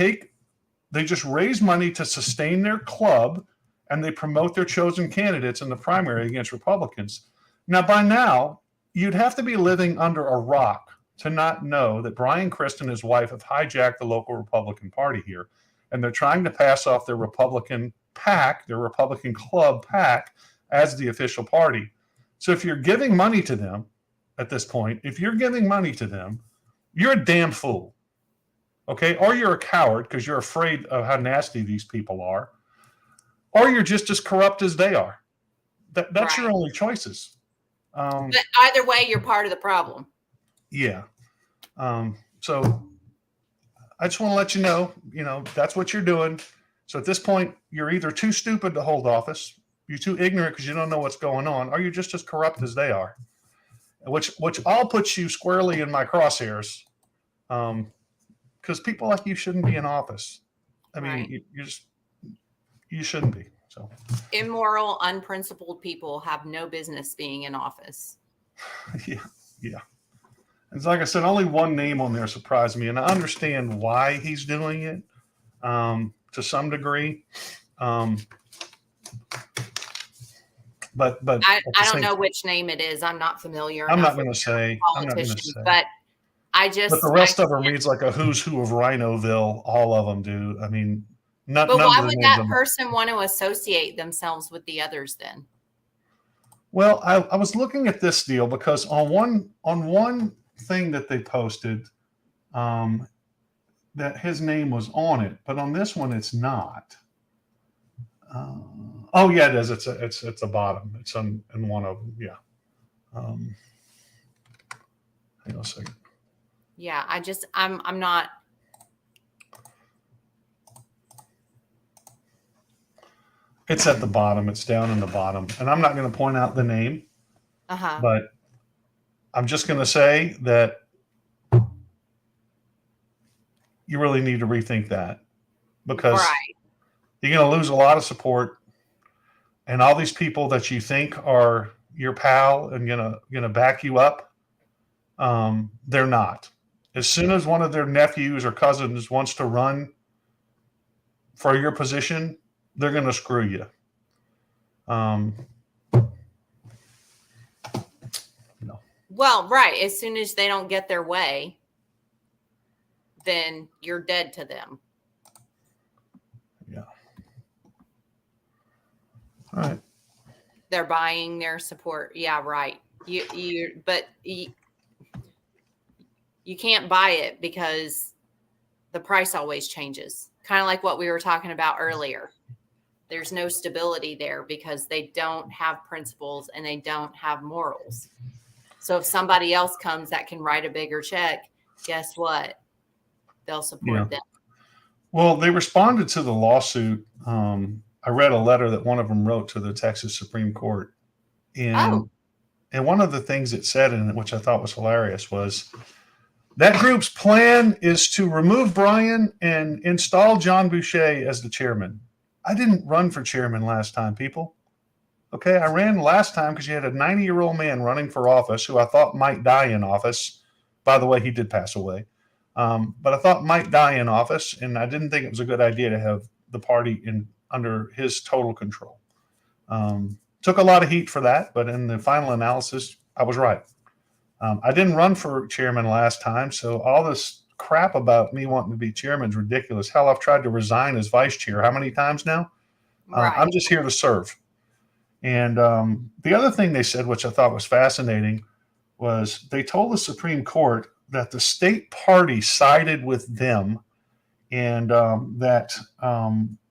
raise money to sustain their club, and they promote their chosen candidates in the primary against Republicans. Now, by now, you'd have to be living under a rock to not know that Brian Christ and his wife have hijacked the local Republican Party here, and they're trying to pass off their Republican PAC, their Republican Club PAC, as the official party. So if you're giving money to them at this point, you're a damn fool, okay? Or you're a coward because you're afraid of how nasty these people are, or you're just as corrupt as they are. That's right. Your only choices.
But either way, you're part of the problem.
Yeah. So I just want to let you know, that's what you're doing. So at this point, you're either too stupid to hold office, you're too ignorant because you don't know what's going on, or you're just as corrupt as they are. Which all puts you squarely in my crosshairs Because people like you shouldn't be in office. I mean,
Right.
you shouldn't be. So
Immoral, unprincipled people have no business being in office.
yeah. It's like I said, only one name on there surprised me, and I understand why he's doing it to some degree. But
I don't know which name it is. I'm not familiar
I'm
enough
not going to
with
say.
politicians, but
But the rest of them reads like a who's who of Rhinoville. All of them do. I mean, none
But why
of the
would
names
that
on
person want to associate themselves with the others then?
Well, I was looking at this deal because on one thing that they posted, that his name was on it, but on this one it's not. Oh yeah, it is. It's a bottom. It's in one of them. Yeah. Hang on a second.
Yeah, I'm not.
It's at the bottom. It's down in the bottom, and I'm not going to point out the name, but I'm just going to say that you really need to rethink that because you're going to lose a lot of support, and all these people that you think are your pal and gonna back you up, they're not. As soon as one of their nephews or cousins wants to run for your position, they're going to screw you. No.
Well, right. As soon as they don't get their way, then you're dead to them.
Yeah. All right.
They're buying their support. Yeah, right. But you can't buy it because the price always changes. Kind of like what we were talking about earlier. There's no stability there because they don't have principles and they don't have morals. So if somebody else comes that can write a bigger check, guess what? They'll support them.
Well, they responded to the lawsuit. I read a letter that one of them wrote to the Texas Supreme Court. And one of the things it said in it, which I thought was hilarious, was that group's plan is to remove Brian and install John Boucher as the chairman. I didn't run for chairman last time, people. Okay, I ran last time because you had a 90-year-old man running for office who I thought might die in office. By the way, he did pass away. But I thought might die in office, and I didn't think it was a good idea to have the party under his total control. Took a lot of heat for that, but in the final analysis, I was right. I didn't run for chairman last time, so all this crap about me wanting to be chairman is ridiculous. Hell, I've tried to resign as vice chair how many times now? I'm just here to serve. And the other thing they said, which I thought was fascinating, was they told the Supreme Court that the state party sided with them and that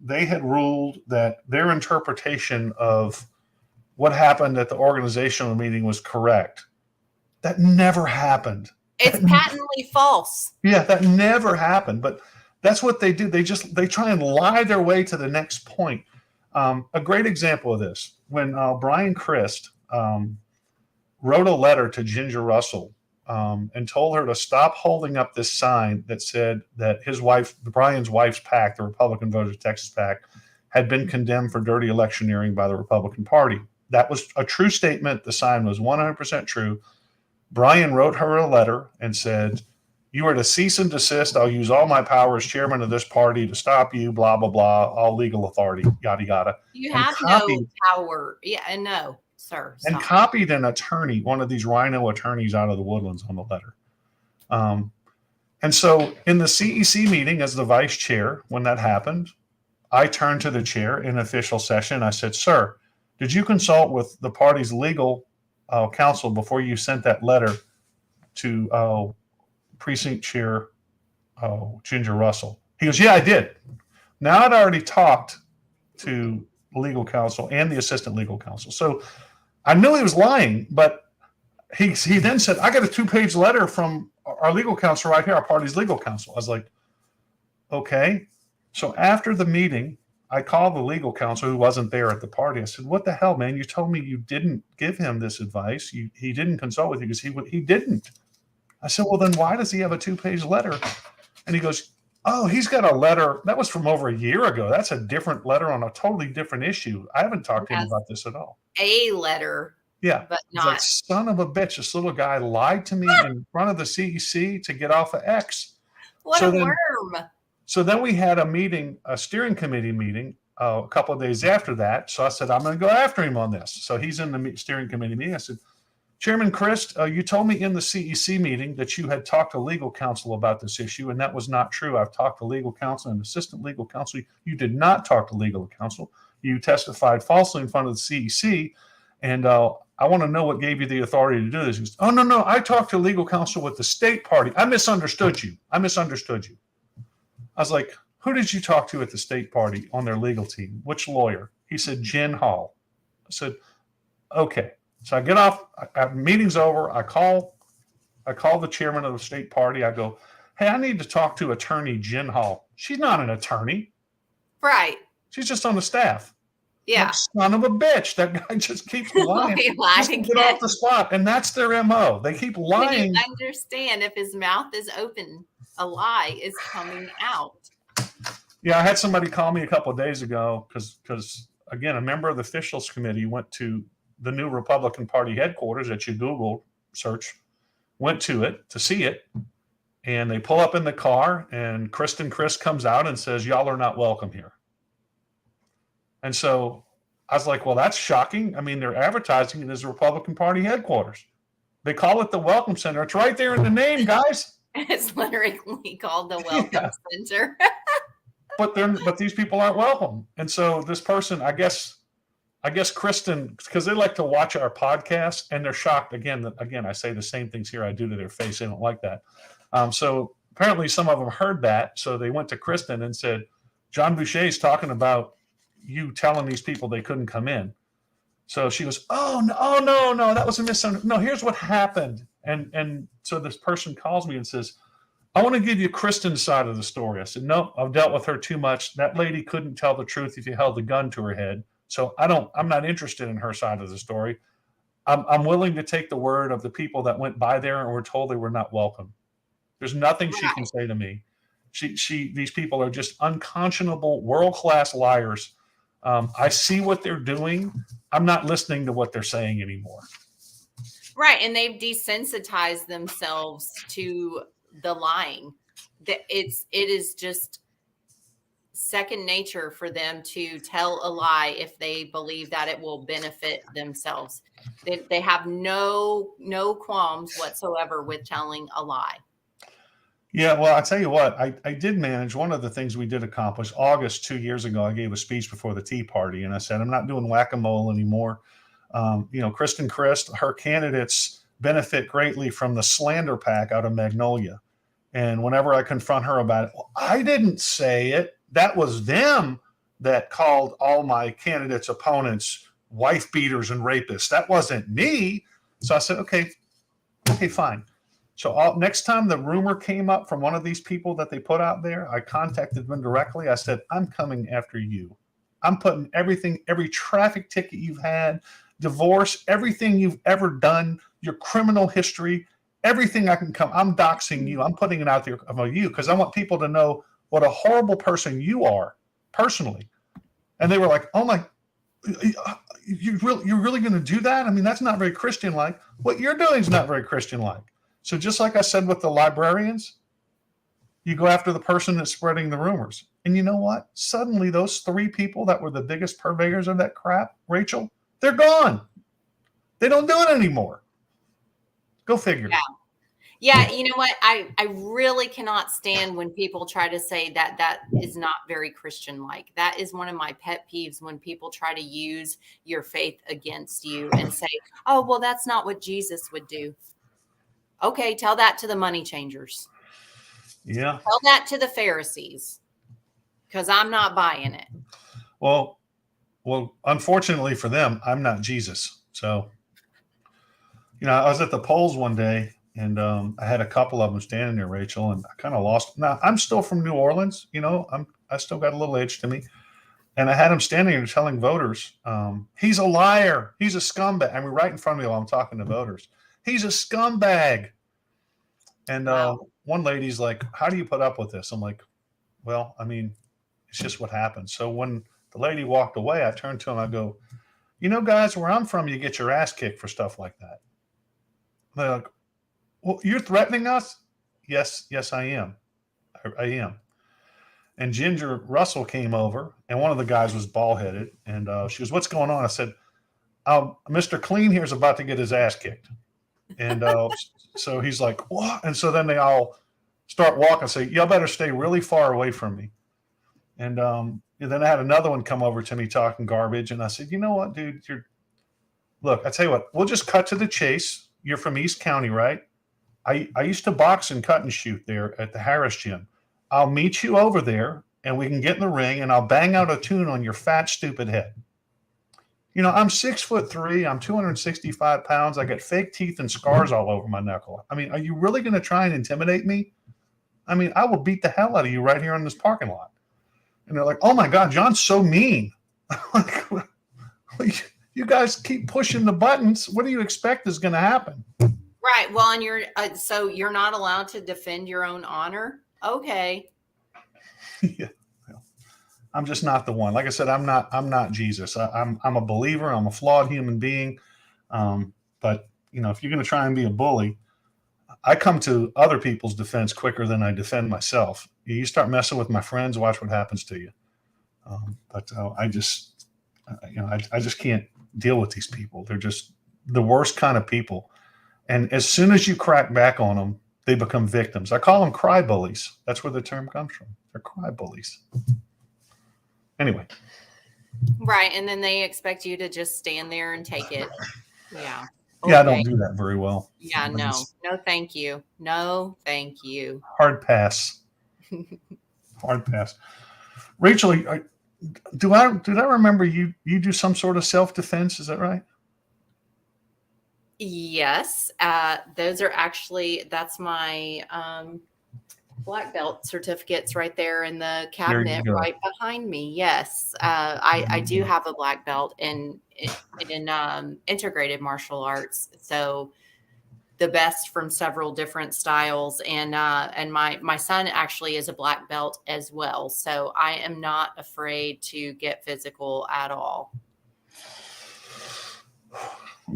they had ruled that their interpretation of what happened at the organizational meeting was correct. That never happened.
It's patently false.
Yeah, that never happened. But that's what they do. They try and lie their way to the next point. A great example of this, when Brian Christ wrote a letter to Ginger Russell and told her to stop holding up this sign that said that his wife, Brian's wife's PAC, the Republican Voters Texas PAC, had been condemned for dirty electioneering by the Republican Party. That was a true statement. The sign was 100% true. Brian wrote her a letter and said, "You are to cease and desist. I'll use all my power as chairman of this party to stop you, blah, blah, blah, all legal authority, yada, yada."
You have no power. Yeah, and no, sir.
And copied an attorney, one of these rhino attorneys out of the Woodlands on the letter. And so in the CEC meeting as the vice chair, when that happened, I turned to the chair in official session. I said, "Sir, did you consult with the party's legal counsel before you sent that letter to precinct chair Ginger Russell?" He goes, "Yeah, I did." Now I'd already talked to legal counsel and the assistant legal counsel. So I knew he was lying, but he then said, "I got a 2-page letter from our legal counsel right here, our party's legal counsel." I was like, okay. So after the meeting, I called the legal counsel who wasn't there at the party. I said, "What the hell, man? You told me you didn't give him this advice. He didn't consult with you." Because he didn't. I said, well, then why does he have a 2-page letter? And he goes, oh, he's got a letter. That was from over a year ago. That's a different letter on a totally different issue. I haven't talked to him about this at all.
A letter.
Yeah.
But
He's like,
not.
son of a bitch. This little guy lied to me in front of the CEC to get off of X.
What a worm.
So then we had a meeting, a steering committee meeting a couple of days after that. So I said, I'm going to go after him on this. So he's in the steering committee meeting. I said, Chairman Christ, you told me in the CEC meeting that you had talked to legal counsel about this issue, and that was not true. I've talked to legal counsel and assistant legal counsel. You did not talk to legal counsel. You testified falsely in front of the CEC, and I want to know what gave you the authority to do this. He goes, oh, no, I talked to legal counsel with the state party. I misunderstood you. I was like, who did you talk to at the state party on their legal team? Which lawyer? He said, Jen Hall. I said, okay. So I get off, meeting's over. I call the chairman of the state party. I go, hey, I need to talk to attorney Jen Hall. She's not an attorney.
Right.
She's just on the staff.
Yeah.
Like, son of a bitch. That guy just keeps lying. Just to get off the spot. And that's their MO. They keep lying.
Can you understand if his mouth is open, a lie is coming out?
Yeah, I had somebody call me a couple of days ago because again, a member of the officials committee went to the new Republican Party headquarters that you Google search, went to it to see it. And they pull up in the car and Kristen Chris comes out and says, y'all are not welcome here. And so I was like, well, that's shocking. I mean, they're advertising it as Republican Party headquarters. They call it the Welcome Center. It's right there in the name, guys.
It's literally called the Welcome Center.
But these people aren't welcome. And so this person, I guess Kristen, because they like to watch our podcast and they're shocked. Again, I say the same things here I do to their face. They don't like that. So apparently some of them heard that. So they went to Kristen and said, John Boucher is talking about you telling these people they couldn't come in. So she goes, oh, no, that was a misunderstanding. No, here's what happened. And so this person calls me and says, I want to give you Kristen's side of the story. I said, no, I've dealt with her too much. That lady couldn't tell the truth if you held a gun to her head. So I'm not interested in her side of the story. I'm willing to take the word of the people that went by there and were told they were not welcome. There's nothing she can say to me. These people are just unconscionable, world-class liars. I see what they're doing. I'm not listening to what they're saying anymore.
Right. And they've desensitized themselves to the lying. It is just second nature for them to tell a lie if they believe that it will benefit themselves. They have no qualms whatsoever with telling a lie.
Yeah, well, I tell you what, I did manage. One of the things we did accomplish, August 2 years ago, I gave a speech before the Tea Party, and I said, I'm not doing whack-a-mole anymore. Kristen Christ, her candidates benefit greatly from the slander pack out of Magnolia. And whenever I confront her about it, well, I didn't say it. That was them that called all my candidates' opponents wife beaters and rapists. That wasn't me. So I said, okay, fine. So next time the rumor came up from one of these people that they put out there, I contacted them directly. I said, I'm coming after you. I'm putting everything, every traffic ticket you've had, divorce, everything you've ever done, your criminal history, everything I can come. I'm doxing you. I'm putting it out there about you because I want people to know what a horrible person you are personally. And they were like, oh my, you're really going to do that? I mean, that's not very Christian-like. What you're doing is not very Christian-like. So just like I said with the librarians, you go after the person that's spreading the rumors. And you know what? Suddenly those 3 people that were the biggest purveyors of that crap, Rachel, they're gone. They don't do it anymore. Go figure.
Yeah, you know what? I really cannot stand when people try to say that is not very Christian-like. That is one of my pet peeves when people try to use your faith against you and say, oh, well, that's not what Jesus would do. Okay, tell that to the money changers.
Yeah.
Tell that to the Pharisees, because I'm not buying it.
Well, unfortunately for them, I'm not Jesus. So, I was at the polls one day and I had a couple of them standing there, Rachel, and I kind of lost. Now, I'm still from New Orleans. I still got a little edge to me. And I had him standing there telling voters, he's a liar. He's a scumbag. I mean, right in front of me while I'm talking to voters. He's a scumbag. And
Wow.
one lady's like, "How do you put up with this?" I'm like, "Well, I mean, it's just what happens." So when the lady walked away, I turned to him. I go, "Guys, where I'm from, you get your ass kicked for stuff like that." They're like, "Well, you're threatening us?" Yes, I am. I am. And Ginger Russell came over, and one of the guys was bald headed, and she goes, "What's going on?" I said, "Mr. Clean here is about to get his ass kicked." And so he's like, "What?" And so then they all start walking and say, "Y'all better stay really far away from me." And then I had another one come over to me talking garbage. And I said, "You know what, dude? Look, I tell you what, we'll just cut to the chase. You're from East County, right? I used to box and cut and shoot there at the Harris Gym. I'll meet you over there and we can get in the ring and I'll bang out a tune on your fat, stupid head. I'm 6'3". I'm 265 pounds. I got fake teeth and scars all over my knuckle. I mean, are you really going to try and intimidate me? I mean, I will beat the hell out of you right here in this parking lot." And they're like, "Oh my God, John's so mean." Like, you guys keep pushing the buttons. What do you expect is going to happen?
Right. Well, and so you're not allowed to defend your own honor. Okay.
Yeah. I'm just not the one. Like I said, I'm not Jesus. I'm a believer. I'm a flawed human being. But if you're going to try and be a bully, I come to other people's defense quicker than I defend myself. You start messing with my friends, watch what happens to you. But I just can't deal with these people. They're just the worst kind of people. And as soon as you crack back on them, they become victims. I call them cry bullies. That's where the term comes from. They're cry bullies. Anyway.
Right. And then they expect you to just stand there and take it. Yeah. Okay.
Yeah, I don't do that very well.
Yeah, no, thank you. No, thank you.
Hard pass. Hard pass. Rachel, did I remember you do some sort of self-defense? Is that right?
Yes. Those are that's my black belt certificates right there in the cabinet right behind me. Yes. I do have a black belt in integrated martial arts. So the best from several different styles. And my son actually is a black belt as well. So I am not afraid to get physical at all.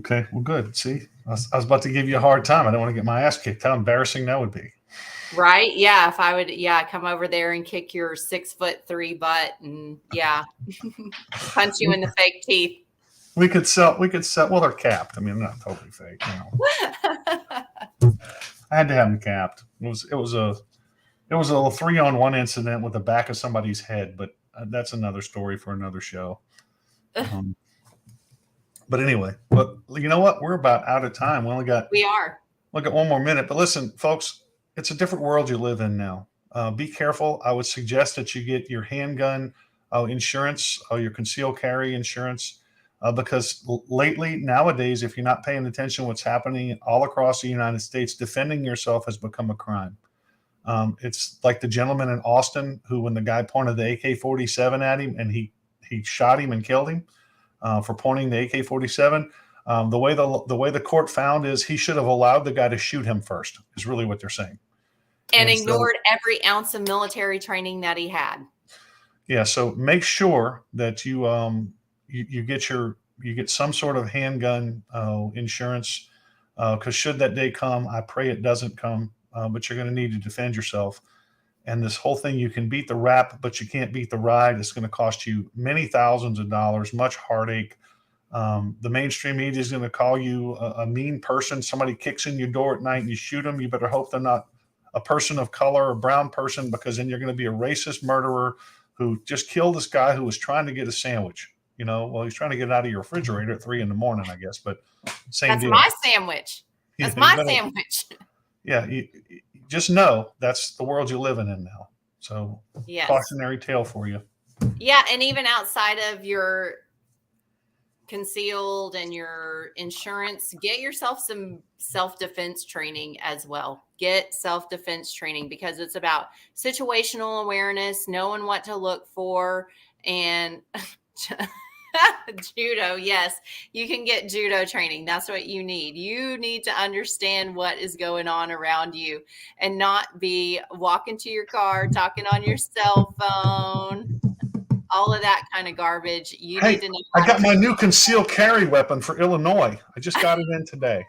Okay, well, good. See, I was about to give you a hard time. I don't want to get my ass kicked. How embarrassing that would be.
Right? Yeah. If I would, come over there and kick your 6'3" butt and punch you in the fake teeth.
We could sell. Well, they're capped. I mean, they're not totally fake. I had to have them capped. It was a 3-on-1 incident with the back of somebody's head, but that's another story for another show. But anyway, but you know what? We're about out of time. We are. Look at one more minute. But listen, folks, it's a different world you live in now. Be careful. I would suggest that you get your handgun insurance, your concealed carry insurance, because nowadays, if you're not paying attention to what's happening all across the United States, defending yourself has become a crime. It's like the gentleman in Austin who, when the guy pointed the AK-47 at him and he shot him and killed him for pointing the AK-47. The way the court found is he should have allowed the guy to shoot him first, is really what they're saying.
And ignored every ounce of military training that he had.
Yeah, so make sure that you get some sort of handgun insurance, because should that day come, I pray it doesn't come, but you're going to need to defend yourself. And this whole thing, you can beat the rap, but you can't beat the ride. It's going to cost you many thousands of dollars, much heartache. The mainstream media is going to call you a mean person. Somebody kicks in your door at night and you shoot them. You better hope they're not a person of color or brown person, because then you're going to be a racist murderer who just killed this guy who was trying to get a sandwich. He's trying to get it out of your refrigerator at 3 a.m, I guess, but same deal.
That's my sandwich. That's my sandwich.
Yeah. You just know that's the world you're living in now. So yes. Cautionary tale for you.
Yeah. And even outside of your concealed and your insurance, get yourself some self-defense training as well. Get self-defense training, because it's about situational awareness, knowing what to look for, and Judo, yes. You can get judo training. That's what you need. You need to understand what is going on around you and not be walking to your car, talking on your cell phone, all of that kind of garbage. You
Hey,
need to know
I
how
got
to
my new concealed carry weapon for Illinois. I just got it in today.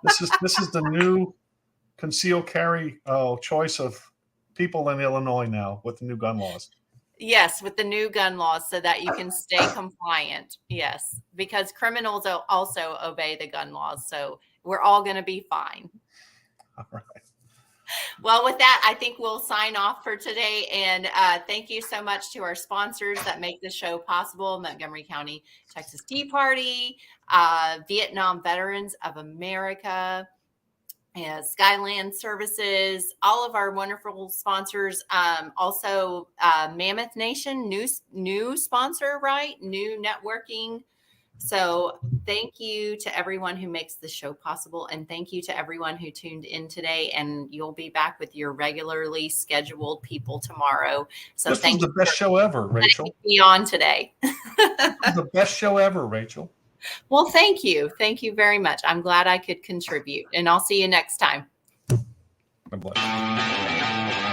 This is the new concealed carry choice of people in Illinois now with the new gun laws.
Yes, with the new gun laws so that you can stay compliant. Yes, because criminals also obey the gun laws. So we're all going to be fine.
All right.
Well, with that, I think we'll sign off for today. And thank you so much to our sponsors that make the show possible: Montgomery County Texas Tea Party, Vietnam Veterans of America, Skyland Services, all of our wonderful sponsors. Also, Mammoth Nation, new sponsor, right? New networking. So thank you to everyone who makes the show possible. And thank you to everyone who tuned in today. And you'll be back with your regularly scheduled people tomorrow. So
This was
thank
the
you
best
for
show ever, Rachel.
letting me be on today.
This was the best show ever, Rachel.
Well, thank you. Thank you very much. I'm glad I could contribute. And I'll see you next time.
God bless.